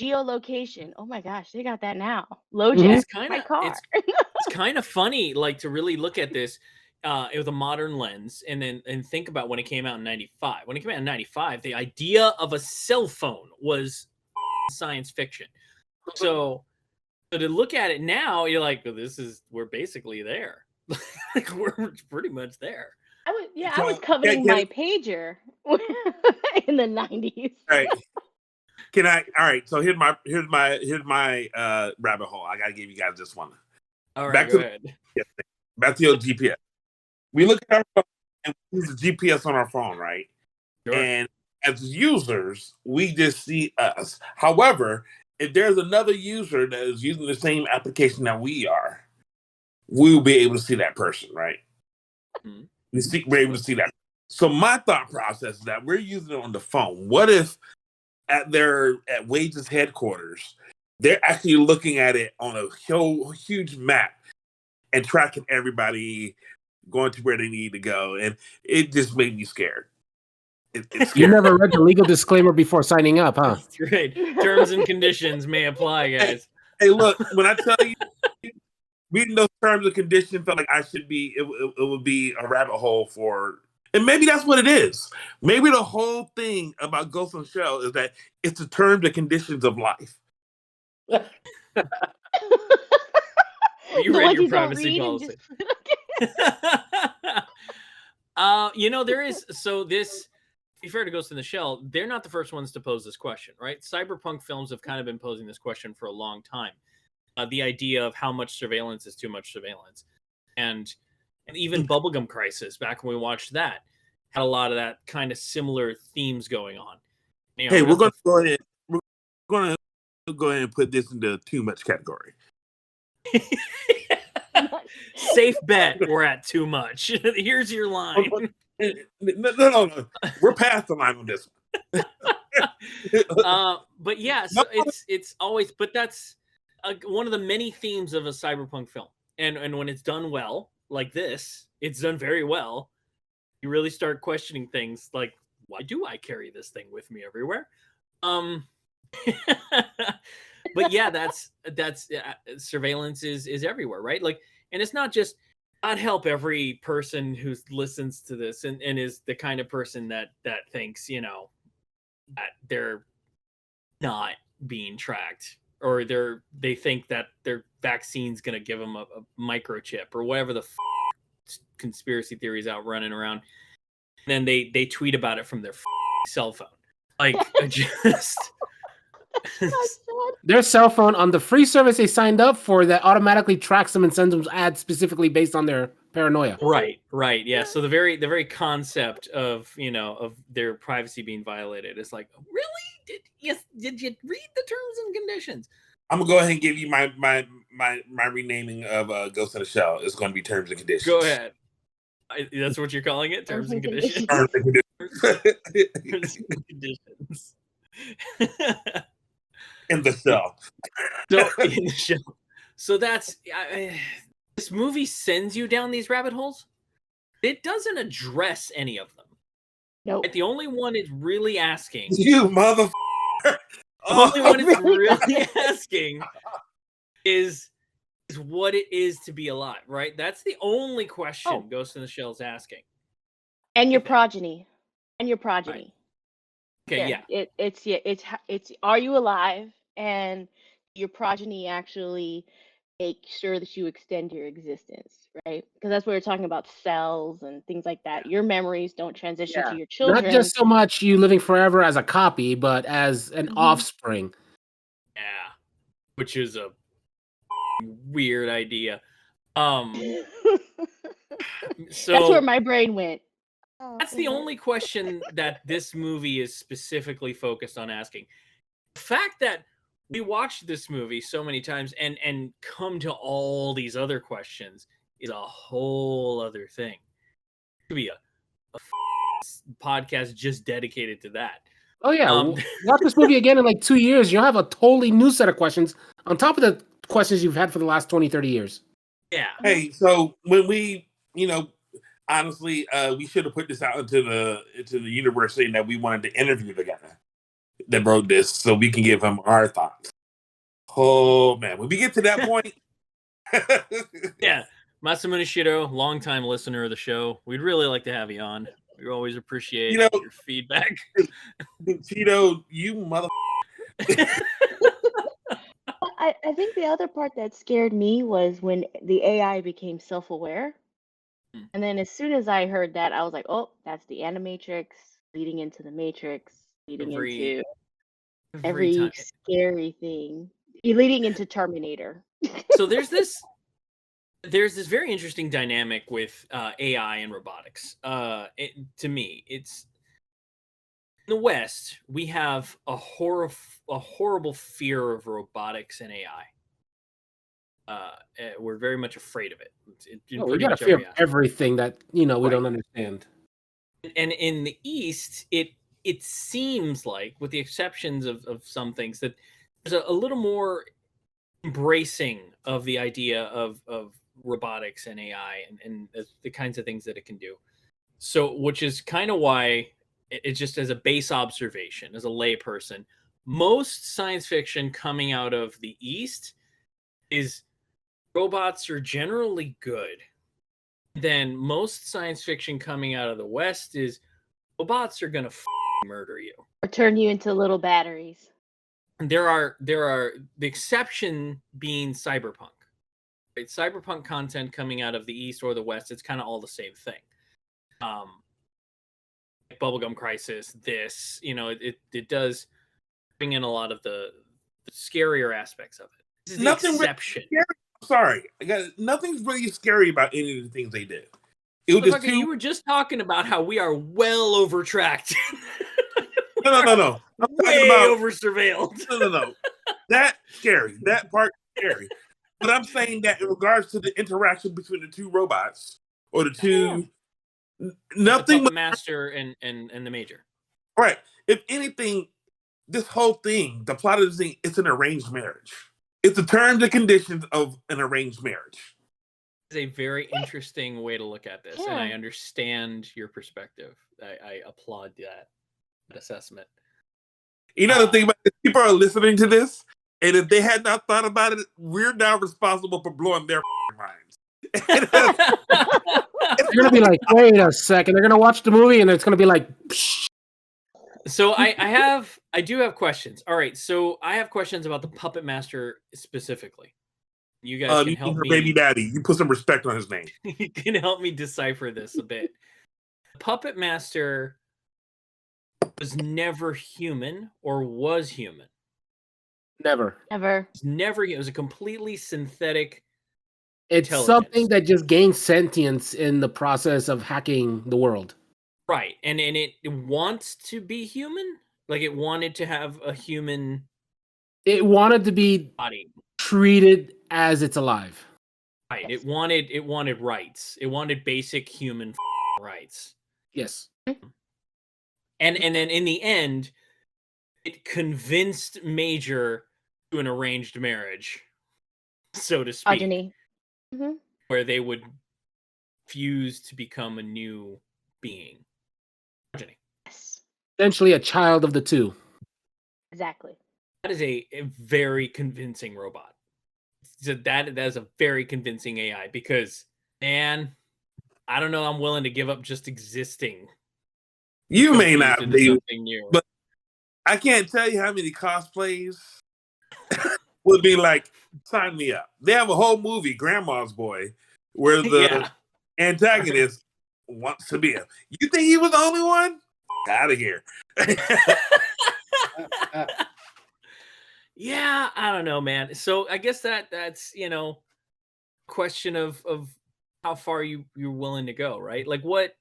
geolocation. Oh my gosh, they got that now. LoJack, my car. It's kind of funny, like, to really look at this with a modern lens and think about when it came out in 95. When it came out in 95, the idea of a cell phone was science fiction. So to look at it now, you're like, well, we're basically there. Like, we're pretty much there. I was coveting my pager in the 90s. Right. All right. So here's my rabbit hole. I gotta give you guys this one. All right, go ahead. Back to your GPS. We look at our phone and we use the GPS on our phone, right? Sure. And as users, we just see us. However, if there's another user that is using the same application that we are, we'll be able to see that person, right? Mhm. We're able to see that. So my thought process is that we're using it on the phone. What if at Wage's headquarters, they're actually looking at it on a huge map and tracking everybody going to where they need to go? And it just made me scared. It's You scary. never read the legal disclaimer before signing up, huh? That's right. Terms and conditions may apply, guys. Hey, look, when I tell you, reading those terms and conditions felt like I should be, it would be a rabbit hole for, and maybe that's what it is. Maybe the whole thing about Ghost in the Shell is that it's the terms and conditions of life. You The read ones your you don't privacy read and policy. just- There is, so this, to be fair to Ghost in the Shell, they're not the first ones to pose this question, right? Cyberpunk films have kind of been posing this question for a long time. The idea of how much surveillance is too much surveillance. And even Bubblegum Crisis, back when we watched that, had a lot of that kind of similar themes going on. You know, Hey, we're going to go ahead and put this into too much category. Safe bet we're at too much. Here's your line. No. We're past the line on this one. But yeah, so it's always, but that's one of the many themes of a cyberpunk film. And when it's done well, like this, it's done very well. You really start questioning things like, why do I carry this thing with me everywhere? But yeah, that's surveillance is everywhere, right? Like, and it's not just, God help every person who listens to this and is the kind of person that thinks, you know, that they're not being tracked, or they think that their vaccine's going to give them a microchip or whatever the conspiracy theories out running around. And then they tweet about it from their cell phone. Like, just Their cell phone on the free service they signed up for that automatically tracks them and sends them ads specifically based on their paranoia. Right. Yeah. So the very concept of, you know, of their privacy being violated is like, really? Did you read the terms and conditions? I'm gonna go ahead and give you my renaming of Ghost in the Shell. It's going to be terms and conditions. Go ahead. That's what you're calling it? Terms and conditions? Terms and conditions. Terms and conditions. In the shell. So, in the show. So that's this movie sends you down these rabbit holes. It doesn't address any of them. Nope. The only one it's really asking. You mother. The only one it's really asking is what it is to be alive, right? That's the only question Ghost in the Shell is asking. And your progeny. Right. Okay, yeah. It's are you alive, and your progeny actually make sure that you extend your existence, right? Because that's what we're talking about, cells and things like that. Your memories don't transition to your children. Not just so much you living forever as a copy, but as an offspring. Yeah. Which is a weird idea. So that's where my brain went. That's the only question that this movie is specifically focused on asking. The fact that we watched this movie so many times and come to all these other questions is a whole other thing. It could be a podcast just dedicated to that. Oh yeah, watch this movie again in like 2 years. You'll have a totally new set of questions on top of the questions you've had for the last 20, 30 years. Yeah. Hey, so when we, honestly, we should have put this out into the universe saying that we wanted to interview the guy that wrote this so we can give him our thoughts. Oh man, when we get to that point. Yeah. Masamune Shiro, longtime listener of the show. We'd really like to have you on. We always appreciate your feedback. Cheeto, you mother. I think the other part that scared me was when the AI became self-aware. And then as soon as I heard that, I was like, oh, that's the Animatrix leading into the Matrix, leading into every scary thing, leading into Terminator. So there's this very interesting dynamic with AI and robotics. To me, it's the West, we have a horrible fear of robotics and AI. We're very much afraid of it. In Oh, we pretty got a much fear every of aspect. everything that we Right. don't understand. And in the East, it seems like, with the exceptions of some things, that there's a little more embracing of the idea of robotics and AI and the kinds of things that it can do. So, which is kind of why it just as a base observation, as a layperson, most science fiction coming out of the East is robots are generally good. Then most science fiction coming out of the West is robots are gonna murder you. Or turn you into little batteries. There are the exception being cyberpunk. Right? Cyberpunk content coming out of the East or the West, it's kind of all the same thing. Bubblegum Crisis, this, it does bring in a lot of the scarier aspects of it. This is the exception. Really sorry, nothing's really scary about any of the things they did. It was just You were just talking about how we are well overtracked. No. I'm way talking about over surveilled. No. That's scary. That part scary. But I'm saying that in regards to the interaction between the two robots or the two, nothing. The master and the major. Right. If anything, this whole thing, the plot of this thing, it's an arranged marriage. It's the terms and conditions of an arranged marriage. It's a very interesting way to look at this, and I understand your perspective. I applaud that assessment. You know, the thing about it, people are listening to this, and if they had not thought about it, we're now responsible for blowing their minds. They're gonna be like, wait a second. They're gonna watch the movie, and it's gonna be like. Psh. So I do have questions. All right, so I have questions about the Puppet Master specifically. You guys can help me. Baby daddy, you put some respect on his name. You can help me decipher this a bit. Puppet Master was never human, or was human. Never. Never. It was a completely synthetic. It's something that just gains sentience in the process of hacking the world. Right, and it wants to be human. Like, it wanted to have a human. It wanted to be body. Treated as it's alive. Right. It wanted rights. It wanted basic human rights. Yes. And then in the end, it convinced Major to an arranged marriage, so to speak, Mm-hmm. where they would fuse to become a new being. Yes. Essentially a child of the two. Exactly. That is a very convincing robot. So that is a very convincing AI, because, man, I don't know, I'm willing to give up just existing. You may not be, new. But I can't tell you how many cosplays would be like, sign me up. They have a whole movie, Grandma's Boy, where the antagonist wants to be him. You think he was the only one? Out of here. Yeah, I don't know, man. So I guess that's question of how far you're willing to go, right? Like, what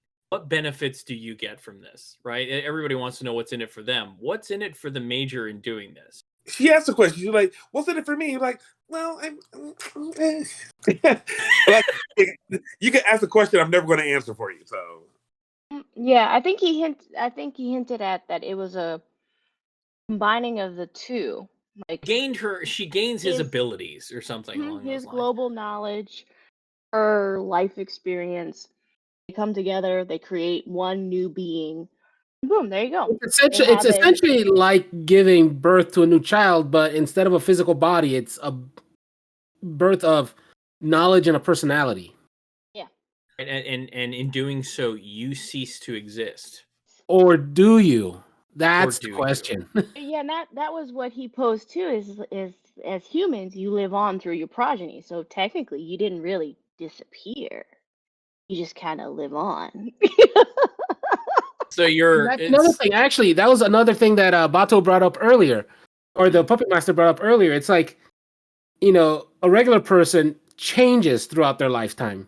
benefits do you get from this, right? Everybody wants to know what's in it for them. What's in it for the Major in doing this? She asked the question. She's like, "What's in it for me?" You're like, "Well, like, you can ask a question I'm never going to answer for you." So, yeah, I think he hinted at that it was a combining of the two. Like, she gains his abilities or something along his those lines. global knowledge, her life experience. They come together. They create one new being. Boom! There you go. It's essentially like giving birth to a new child, but instead of a physical body, it's a birth of knowledge and a personality. Yeah. And in doing so, you cease to exist. Or do you? That's the question. Yeah, and that was what he posed too. Is as humans, you live on through your progeny. So technically, you didn't really disappear. You just kind of live on. So that's another thing. Actually, that was another thing that Bato brought up earlier, or the Puppet Master brought up earlier. It's like, a regular person changes throughout their lifetime.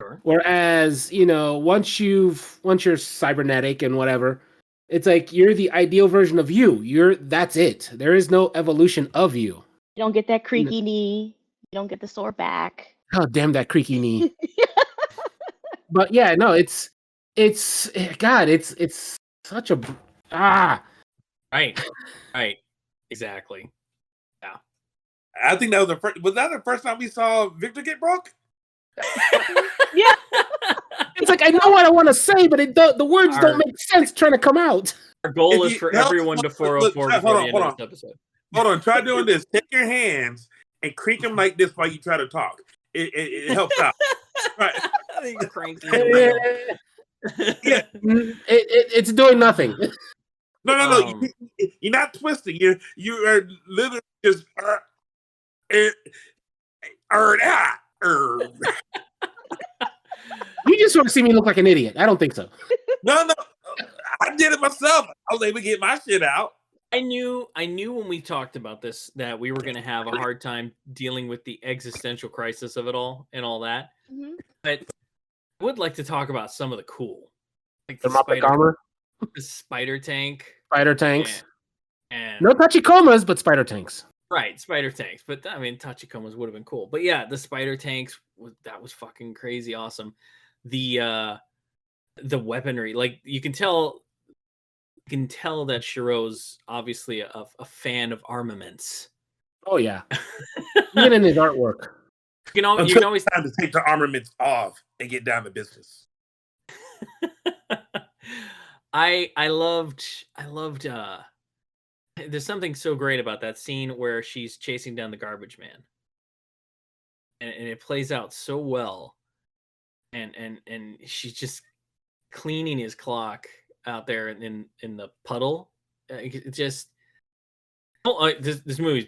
Sure. Whereas, once you're cybernetic and whatever, It's like you're the ideal version of you. That's it. There is no evolution of you. You don't get that creaky knee. You don't get the sore back. Oh, damn that creaky knee. But yeah, no, it's God, it's such a Right. Exactly. Yeah. I think that was the first. Was that the first time we saw Victor get broke? Yeah. It's like I know what I want to say, but the words don't make sense trying to come out. Our goal is for everyone to 404 before the end of this episode. Hold on, try doing this. Take your hands and creak them like this while you try to talk. It helps out. Right. Yeah, it's doing nothing. No. You're not twisting. You are literally just. You just want to see me look like an idiot. I don't think so. No. I did it myself. I was able to get my shit out. I knew when we talked about this that we were going to have a hard time dealing with the existential crisis of it all and all that. Mm-hmm. But I would like to talk about some of the cool, like the armor, the spider tank, spider tanks, and no Tachikomas, but spider tanks. Right, spider tanks. But I mean, Tachikomas would have been cool. But yeah, the spider tanks, that was fucking crazy awesome. The weaponry, like you can tell that Shiro's obviously a fan of armaments. Oh yeah, even in his artwork. You can always time to take the armaments off and get down to business. I loved there's something so great about that scene where she's chasing down the garbage man. And it plays out so well. And she's just cleaning his clock out there in the puddle. It just this movie's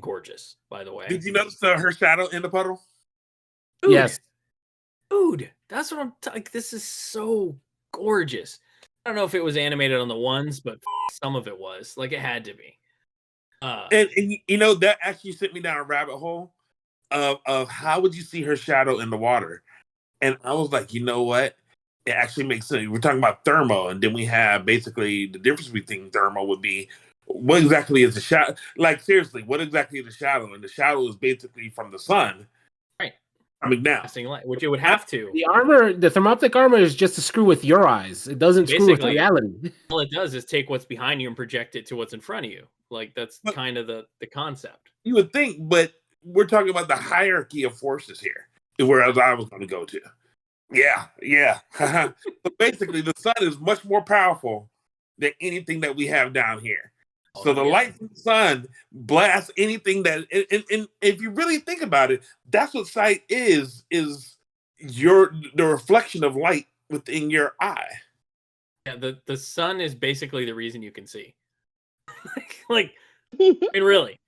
gorgeous, by the way. Did you notice her shadow in the puddle? Dude, yes. Dude, that's what I'm like. This is so gorgeous. I don't know if it was animated on the ones, but some of it was. Like, it had to be. And you know, that actually sent me down a rabbit hole of how would you see her shadow in the water? And I was like, you know what? It actually makes sense. We're talking about thermal, and then we have basically the difference between thermal would be what exactly is the shadow? Like, seriously, what exactly is the shadow? And the shadow is basically from the sun. Right. Coming down. Light, which it would have to. The armor, the thermoptic armor is just to screw with your eyes. It doesn't screw with reality. All it does is take what's behind you and project it to what's in front of you. Like, that's kind of the concept. You would think, but we're talking about the hierarchy of forces here, whereas I was going to go to. Yeah. But basically, the sun is much more powerful than anything that we have down here. So the light from the sun blasts anything that, and if you really think about it, that's what sight is the reflection of light within your eye. Yeah, the sun is basically the reason you can see. like, I mean, really.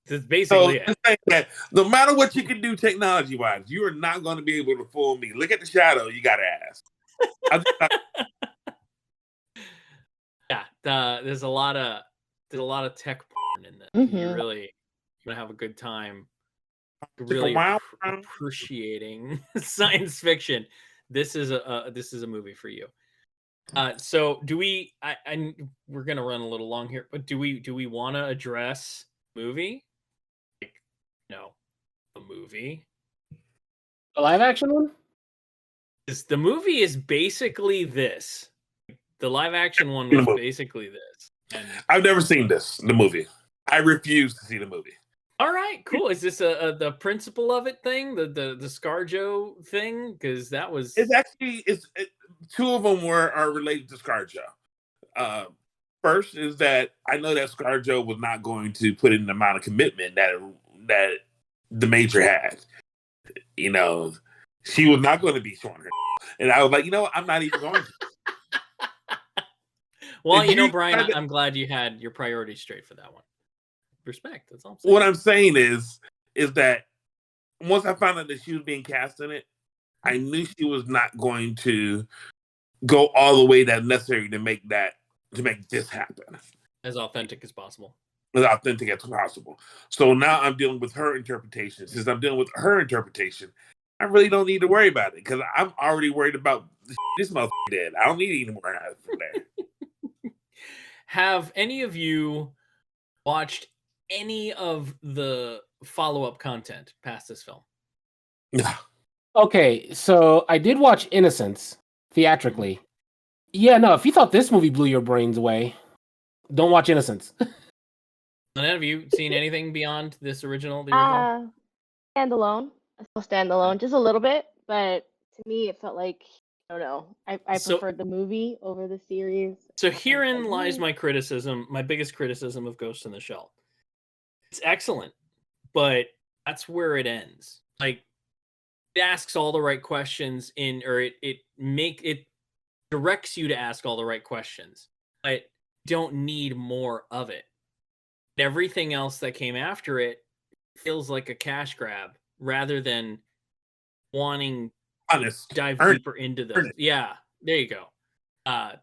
That's basically it. That no matter what you can do technology-wise, you are not going to be able to fool me. Look at the shadow, you got to ask. Yeah, there's a lot of tech porn in this. Mm-hmm. You're really gonna have a good time really appreciating science fiction. This is a movie for you. So do we? We're gonna run a little long here, but do we want to address movie? Like, no, a movie. The live action one. The movie is basically this. The live action one was basically this. And I've never seen the movie. I refuse to see the movie. All right, cool. Is this the principle of it thing, the ScarJo thing? Because that was two of them are related to ScarJo. First is that I know that ScarJo was not going to put in the amount of commitment that the Major had. You know, she was not going to be showing her, and I was like, you know what? I'm not even going to. Well, you know, Brian, I'm glad you had your priorities straight for that one. Respect. That's all I'm saying. What I'm saying is that once I found out that she was being cast in it, I knew she was not going to go all the way that necessary to make this happen. As authentic as possible. As authentic as possible. So now I'm dealing with her interpretation. Since I'm dealing with her interpretation, I really don't need to worry about it because I'm already worried about this motherfucker dead. I don't need any more from there. Have any of you watched any of the follow-up content past this film? Okay, so I did watch Innocence theatrically. Yeah, no, if you thought this movie blew your brains away, don't watch Innocence. None of you seen anything beyond this original? The original? Standalone. I still standalone just a little bit, but to me it felt like I don't know. I So- preferred the movie over the series. So I was herein like, lies "Mm." my criticism, my biggest criticism of Ghost in the Shell. It's excellent, but that's where it ends. Like, it asks all the right questions or it directs you to ask all the right questions, but don't need more of it. Everything else that came after it feels like a cash grab rather than wanting Honest. to dive Earn deeper into Earn those. it. Yeah, there you go.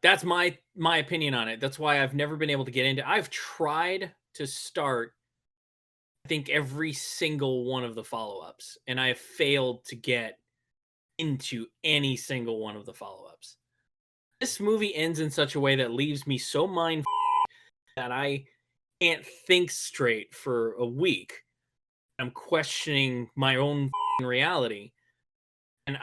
That's my opinion on it. That's why I've never been able to get into. I've tried to start, I think, every single one of the follow-ups, and I have failed to get into any single one of the follow-ups. This movie ends in such a way that leaves me so mind that I can't think straight for a week. I'm questioning my own reality, and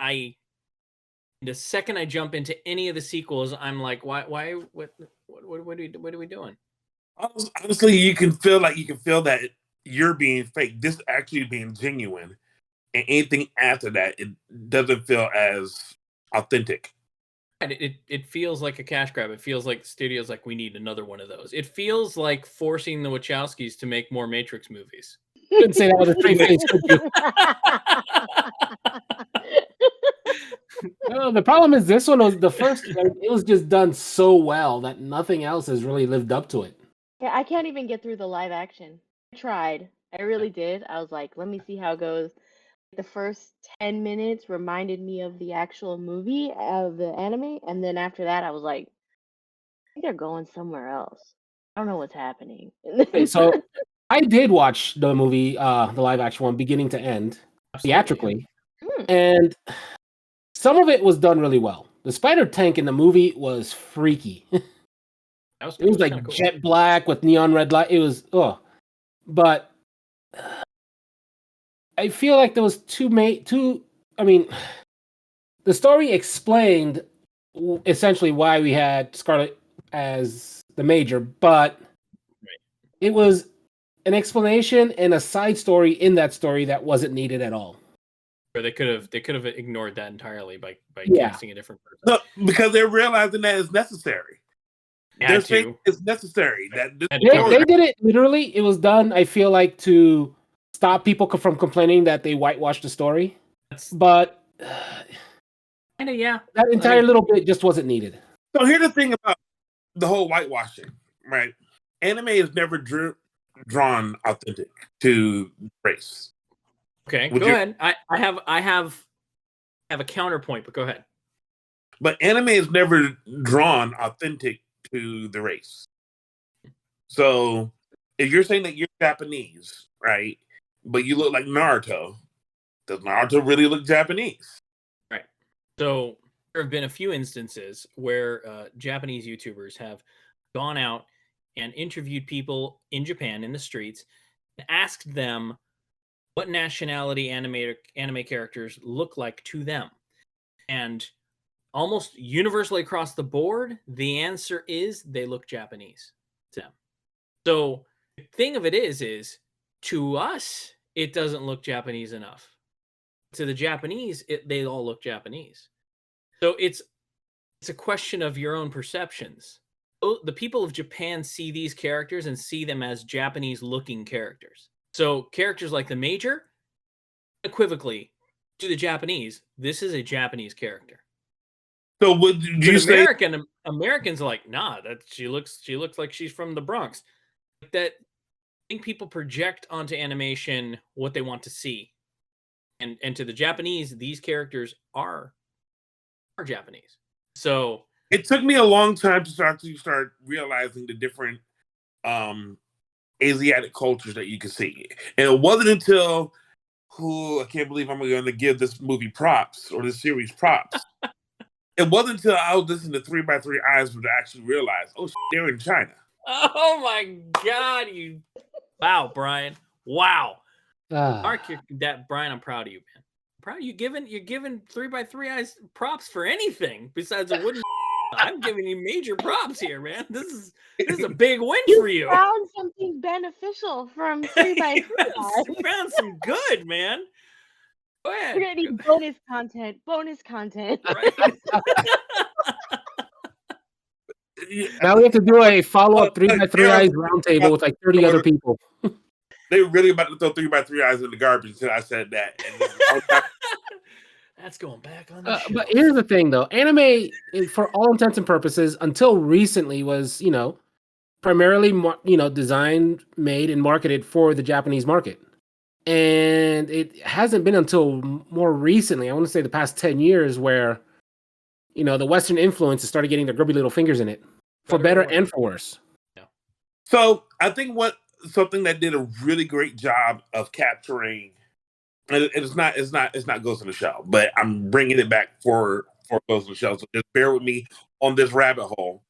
the second I jump into any of the sequels, I'm like, why, what are we doing? Honestly, you can feel that you're being fake. This actually being genuine, and anything after that, it doesn't feel as authentic. It feels like a cash grab. It feels like the studio's like, we need another one of those. It feels like forcing the Wachowskis to make more Matrix movies. Couldn't say that with a straight face, could you? No, the problem is this one was the first. It was just done so well that nothing else has really lived up to it. Yeah, I can't even get through the live action. I tried. I really did. I was like, let me see how it goes. The first 10 minutes reminded me of the actual movie of the anime, and then after that I was like, I think they're going somewhere else. I don't know what's happening. Okay, so I did watch the movie, the live action one, beginning to end, theatrically, and some of it was done really well. The spider tank in the movie was freaky. It was like kinda cool. jet black with neon red light. It was but I feel like there was two. I mean, the story explained essentially why we had Scarlet as the major, but it was an explanation and a side story in that story that wasn't needed at all. Or they could have ignored that entirely by Yeah. casting a different person. No, because they're realizing that it's necessary. They're Had saying to. it's necessary. That this Had to. They did it literally. It was done, I feel like, to stop people from complaining that they whitewashed the story. But Kinda, yeah. that entire little bit just wasn't needed. So here's the thing about the whole whitewashing, right? Anime is never drawn authentic to race. Okay, Would go you- ahead. I have a counterpoint, but go ahead. But anime is never drawn authentic to the race. So if you're saying that you're Japanese, right, but you look like Naruto, does Naruto really look Japanese? Right. So there have been a few instances where Japanese YouTubers have gone out and interviewed people in Japan in the streets and asked them what nationality anime characters look like to them. And almost universally across the board, the answer is they look Japanese to them. So the thing of it is to us, it doesn't look Japanese enough. To the Japanese, they all look Japanese. So it's a question of your own perceptions. The people of Japan see these characters and see them as Japanese-looking characters. So characters like the Major, unequivocally, to the Japanese, this is a Japanese character. So would you say Americans are like, nah, that she looks like she's from the Bronx. That I think people project onto animation what they want to see. And to the Japanese, these characters are Japanese. So it took me a long time to start realizing the different Asiatic cultures that you can see. And it wasn't until I can't believe I'm going to give this movie props or this series props. It wasn't until I was listening to 3x3 Eyes to actually realize, oh, they're in China. Oh my God! Wow, Brian. Wow. Mark, Brian, I'm proud of you, man. Proud of you. You're giving 3x3 eyes props for anything besides a wooden. I'm giving you major props here, man. This is a big win for you. Found something beneficial from 3x3 eyes. You found some good, man. Go ahead. We're gonna need bonus content. Bonus content. Right. Now we have to do a follow-up 3x3 eyes roundtable with like 30 other people. They were really about to throw 3x3 eyes in the garbage until I said that. And that's going back on the show. But here's the thing, though. Anime, for all intents and purposes, until recently was, primarily, designed, made, and marketed for the Japanese market. And it hasn't been until more recently, I want to say the past 10 years, where, the Western influences started getting their grubby little fingers in it, for better and for worse. Yeah. So I think something that did a really great job of capturing, and it's not Ghost in the Shell, but I'm bringing it back for Ghost in the Shell. So just bear with me on this rabbit hole.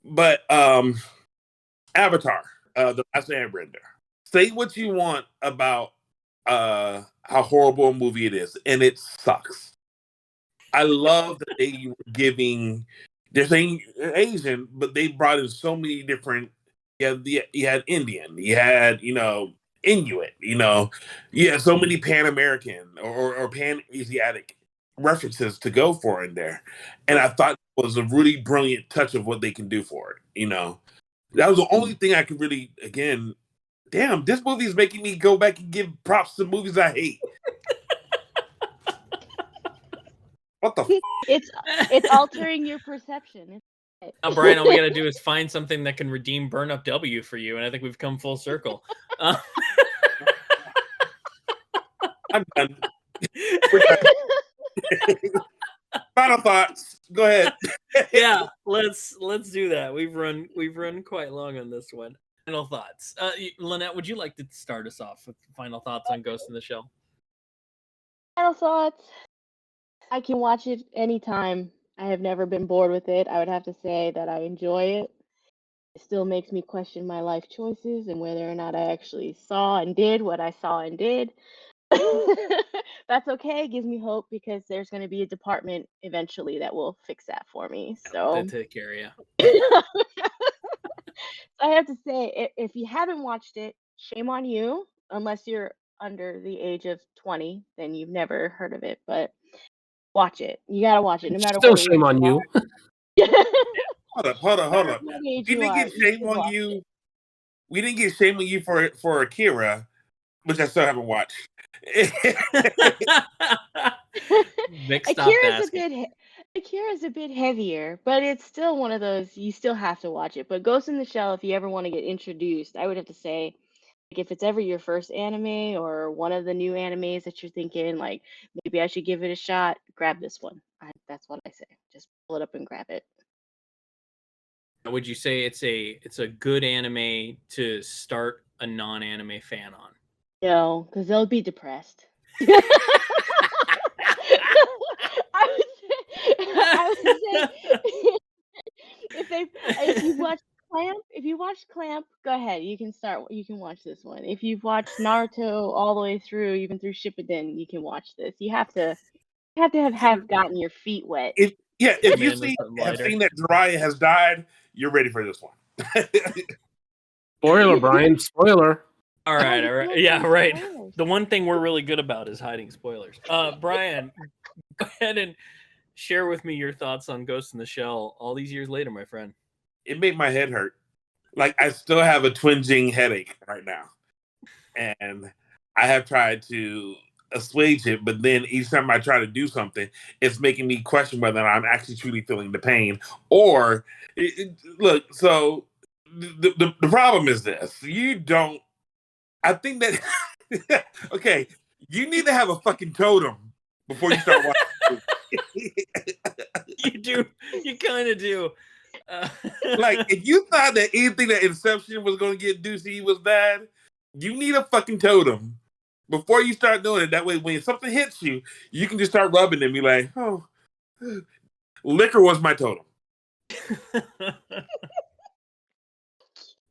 But Avatar, the Last Airbender. Say what you want about how horrible a movie it is, and it sucks. I love that they were they're saying Asian, but they brought in so many different. You had Indian, you had Inuit, you had so many Pan American or Pan Asiatic references to go for in there, and I thought it was a really brilliant touch of what they can do for it. That was the only thing I could really damn, this movie is making me go back and give props to movies I hate. What the? It's altering your perception. Now, Brian, all we got to do is find something that can redeem Burn Up W for you, and I think we've come full circle. I'm done. We're done. Final thoughts. Go ahead. Yeah, let's do that. We've run quite long on this one. Final thoughts. Lynette, would you like to start us off with final thoughts on Ghost in the Shell? Final thoughts. I can watch it anytime. I have never been bored with it. I would have to say that I enjoy it. It still makes me question my life choices and whether or not I actually saw and did what I saw and did. That's okay. It gives me hope because there's going to be a department eventually that will fix that for me. So they'll take care of you. I have to say, if you haven't watched it, shame on you. Unless you're under the age of 20, then you've never heard of it. But watch it. You gotta watch it, no matter Still what. Shame on you. Hold up. We didn't get shame on you. We didn't get shame on you for Akira, which I still haven't watched. Akira's a bit heavier, but it's still one of those you still have to watch it. But Ghost in the Shell, if you ever want to get introduced, I would have to say, like, if it's ever your first anime or one of the new animes that you're thinking, like, maybe I should give it a shot, grab this one. That's what I say. Just pull it up and grab it. Would you say it's a good anime to start a non-anime fan on? No, because they'll be depressed. I would say if you watch Clamp, go ahead. You can watch this one. If you've watched Naruto all the way through, even through Shippuden, you can watch this. You have to have gotten your feet wet. If you have seen that Jiraiya has died, you're ready for this one. Spoiler, Brian. Spoiler. All right. Yeah, right. The one thing we're really good about is hiding spoilers. Brian, go ahead and share with me your thoughts on Ghost in the Shell all these years later, my friend. It made my head hurt. Like, I still have a twinging headache right now. And I have tried to assuage it, but then each time I try to do something, it's making me question whether I'm actually truly feeling the pain. Or, look, so the problem is this. I think that, okay, you need to have a fucking totem before you start watching. You do. You kind of do. Like, if you thought that anything that Inception was going to get Deucey was bad, you need a fucking totem before you start doing it. That way, when something hits you, you can just start rubbing it and be like, oh, liquor was my totem.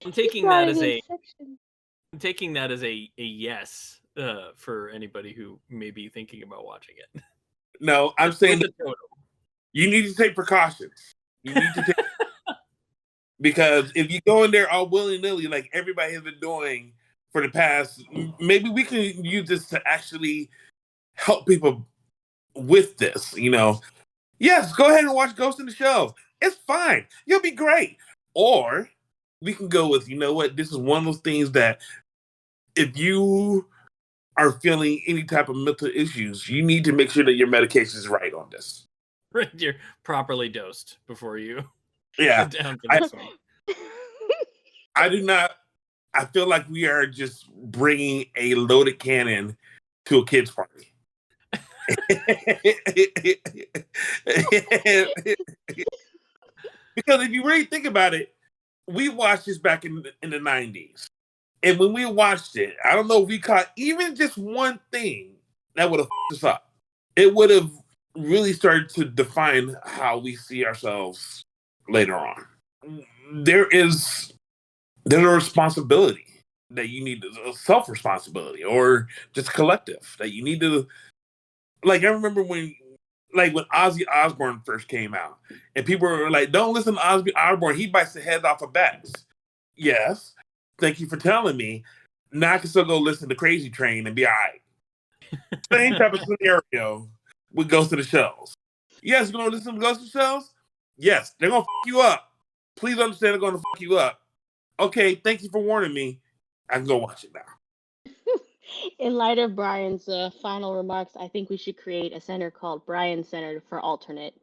I'm taking brought that in as a Inception. I'm taking that as a yes for anybody who may be thinking about watching it. No, I'm saying What's the total? you need to take precautions. You need to take because if you go in there all willy nilly, like everybody has been doing for the past, maybe we can use this to actually help people with this. You know, yes, go ahead and watch Ghost in the Shell. It's fine. You'll be great. Or we can go with, you know what? This is one of those things that if you are feeling any type of mental issues, you need to make sure that your medication is right on this. You're properly dosed before you Yeah, sit down for I- this one. I do not. I feel like we are just bringing a loaded cannon to a kid's party. Because if you really think about it, we watched this back in the 90s. And when we watched it, I don't know if we caught even just one thing that would have f***ed us up. It would have really started to define how we see ourselves later on. There's a responsibility that you need, a self-responsibility or just collective that you need to, like, I remember when Ozzy Osbourne first came out and people were like, don't listen to Ozzy Osbourne, he bites the head off of bats. Yes, thank you for telling me. Now I can still go listen to Crazy Train and be all right. Same type of scenario with Ghost in the Shells. Yes, you're going to listen to Ghost in the Shells? Yes, they're going to f*** you up. Please understand they're going to f*** you up. Okay, thank you for warning me. I can go watch it now. In light of Brian's final remarks, I think we should create a center called Brian Center for Alternate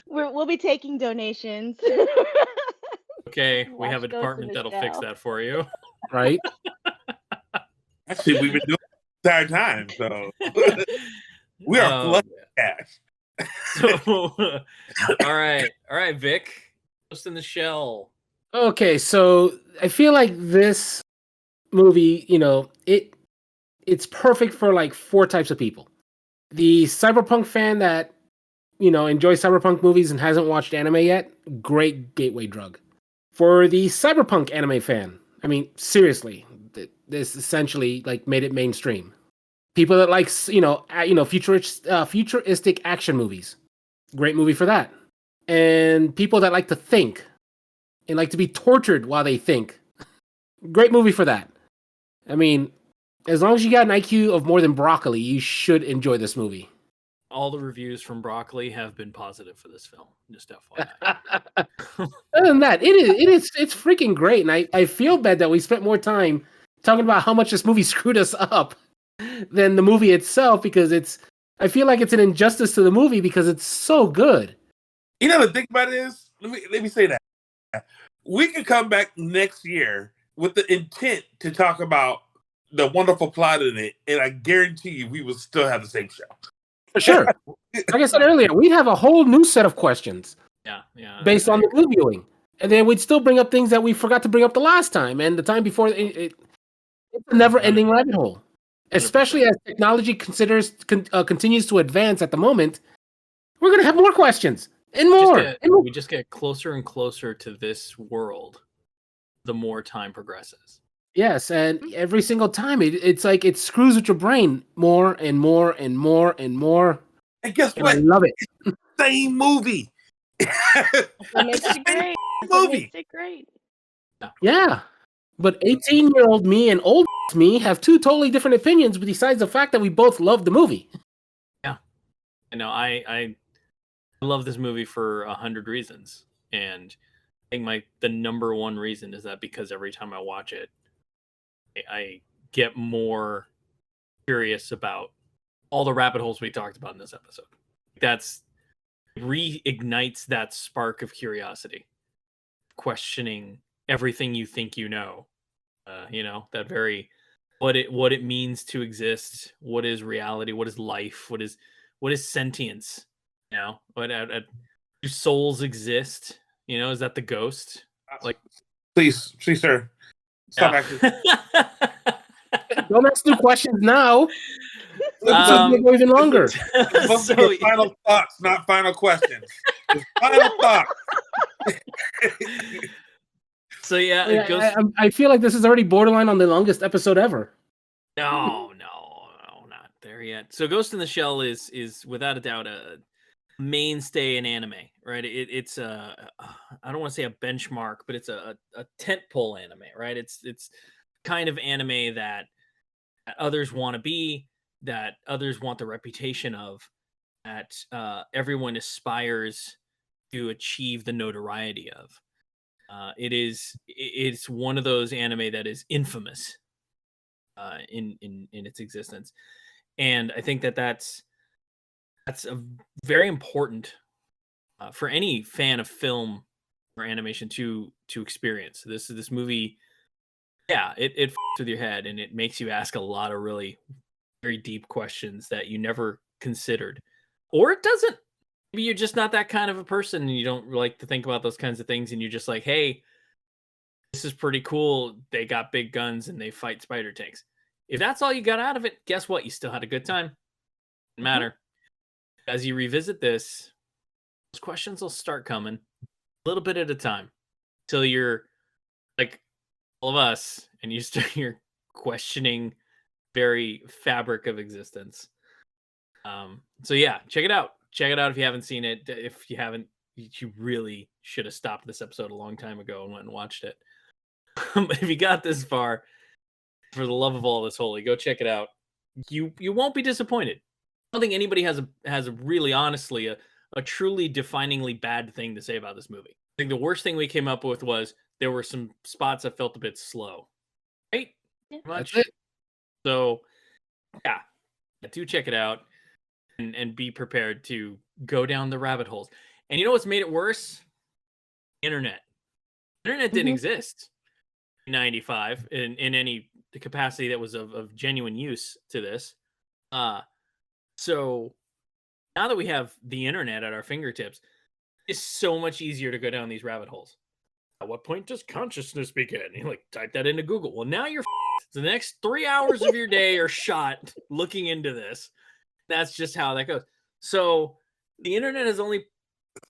We'll be taking donations. Okay, we Watch have a Ghost in department the that'll fix Shell. that for you. Right? Actually, we've been doing it the entire time, so we are flush cash. So, all right, Vic, Ghost in the Shell. Okay, so I feel like this movie, it's perfect for like four types of people. The cyberpunk fan that, enjoys cyberpunk movies and hasn't watched anime yet, great gateway drug. For the cyberpunk anime fan, I mean, seriously, this essentially like made it mainstream. People that like, futuristic action movies, great movie for that. And people that like to think and like to be tortured while they think, great movie for that. I mean, as long as you got an IQ of more than broccoli, you should enjoy this movie. All the reviews from Broccoli have been positive for this film. Just FYI. Other than that, it's freaking great, and I feel bad that we spent more time talking about how much this movie screwed us up than the movie itself, because I feel like it's an injustice to the movie because it's so good. You know, the thing about it is, let me say that. We could come back next year with the intent to talk about the wonderful plot in it, and I guarantee you we will still have the same show. For sure. Like I said earlier, we'd have a whole new set of questions Yeah. based on the reviewing. And then we'd still bring up things that we forgot to bring up the last time and the time before. It's a never-ending rabbit hole. Especially as technology continues to advance at the moment, we're going to have more questions and more. We just get closer and closer to this world the more time progresses. Yes, and every single time it's like it screws with your brain more and more and more and more. And guess And what? I love it. Same movie. That makes it great. That makes it great. Yeah. But 18-year-old me and old me have two totally different opinions, besides the fact that we both love the movie. Yeah. I know. I love this movie for 100 reasons. And I think the number one reason is that because every time I watch it, I get more curious about all the rabbit holes we talked about in this episode. That's reignites that spark of curiosity, questioning everything you think you know. That very what it means to exist. What is reality? What is life? What is sentience? Do souls exist? Is that the ghost? Like, please, sir. Stop acting. Don't ask new questions now. Go even longer. Final thoughts, not final questions. His final thought. So yeah, it goes. I feel like this is already borderline on the longest episode ever. No, not there yet. So Ghost in the Shell is without a doubt a mainstay in anime, right? It's I don't want to say a benchmark, but it's a tentpole anime, right? It's kind of anime that others want to be, that others want the reputation of, that everyone aspires to achieve the notoriety of. It's one of those anime that is infamous in its existence, and I think that's a very important for any fan of film or animation to experience. This movie, yeah, it f***s with your head, and it makes you ask a lot of really very deep questions that you never considered, or it doesn't. Maybe you're just not that kind of a person, and you don't like to think about those kinds of things, and you're just like, hey, this is pretty cool. They got big guns and they fight spider tanks. If that's all you got out of it, guess what? You still had a good time. Doesn't matter. As you revisit this, those questions will start coming a little bit at a time till you're like all of us, and you're questioning very fabric of existence. So yeah, check it out. Check it out if you haven't seen it. If you haven't, you really should have stopped this episode a long time ago and went and watched it. But if you got this far, for the love of all that's holy, go check it out. You won't be disappointed. I don't think anybody has a really honestly a truly definingly bad thing to say about this movie. I think the worst thing we came up with was there were some spots that felt a bit slow. Right? Yeah. Much. That's it. So yeah, do check it out and be prepared to go down the rabbit holes. And you know what's made it worse? Internet. Internet didn't exist in 95 in any capacity that was of genuine use to this. So now that we have the internet at our fingertips, it's so much easier to go down these rabbit holes. At what point does consciousness begin? You like type that into Google. Well, now you're the next 3 hours of your day are shot looking into this. That's just how that goes. So the internet has only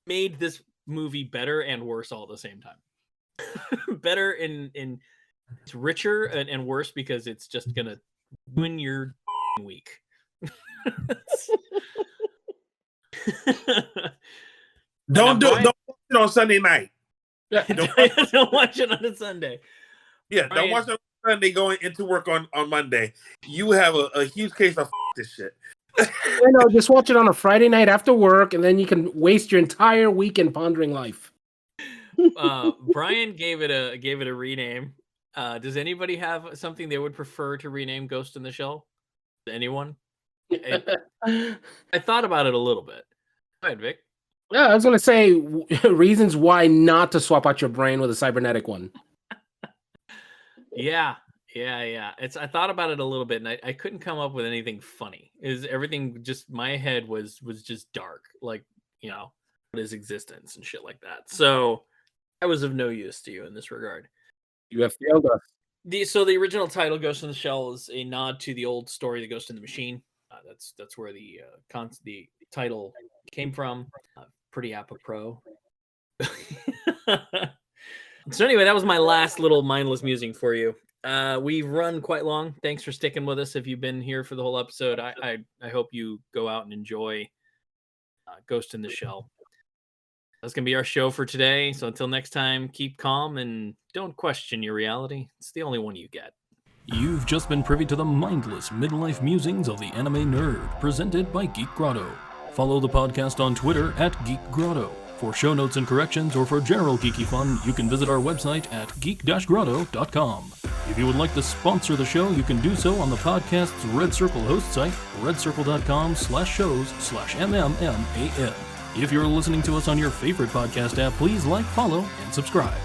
made this movie better and worse all at the same time. Better in it's richer and worse because it's just gonna ruin your week. Don't watch it on Sunday night. Don't watch it on a Sunday. Yeah, don't watch it on Sunday going into work on Monday. You have a huge case of this shit. Just watch it on a Friday night after work, and then you can waste your entire weekend pondering life. Brian gave it a rename. Does anybody have something they would prefer to rename Ghost in the Shell? Anyone? I thought about it a little bit. Go ahead, Vic. Yeah, I was going to say reasons why not to swap out your brain with a cybernetic one. Yeah. I thought about it a little bit, and I couldn't come up with anything funny. Is everything just my head was just dark, like, you know, what is existence and shit like that. So I was of no use to you in this regard. You have failed us. The original title, Ghost in the Shell, is a nod to the old story, The Ghost in the Machine. That's where the title came from. Pretty apropos. So anyway, that was my last little mindless musing for you. We've run quite long. Thanks for sticking with us. If you've been here for the whole episode, I hope you go out and enjoy Ghost in the Shell. That's going to be our show for today. So until next time, keep calm and don't question your reality. It's the only one you get. You've just been privy to the mindless midlife musings of the anime nerd, presented by Geek Grotto. Follow the podcast on Twitter at Geek Grotto. For show notes and corrections, or for general geeky fun, you can visit our website at geek-grotto.com. If you would like to sponsor the show, you can do so on the podcast's Red Circle host site, redcircle.com/shows/MMMAN. If you're listening to us on your favorite podcast app, please like, follow, and subscribe.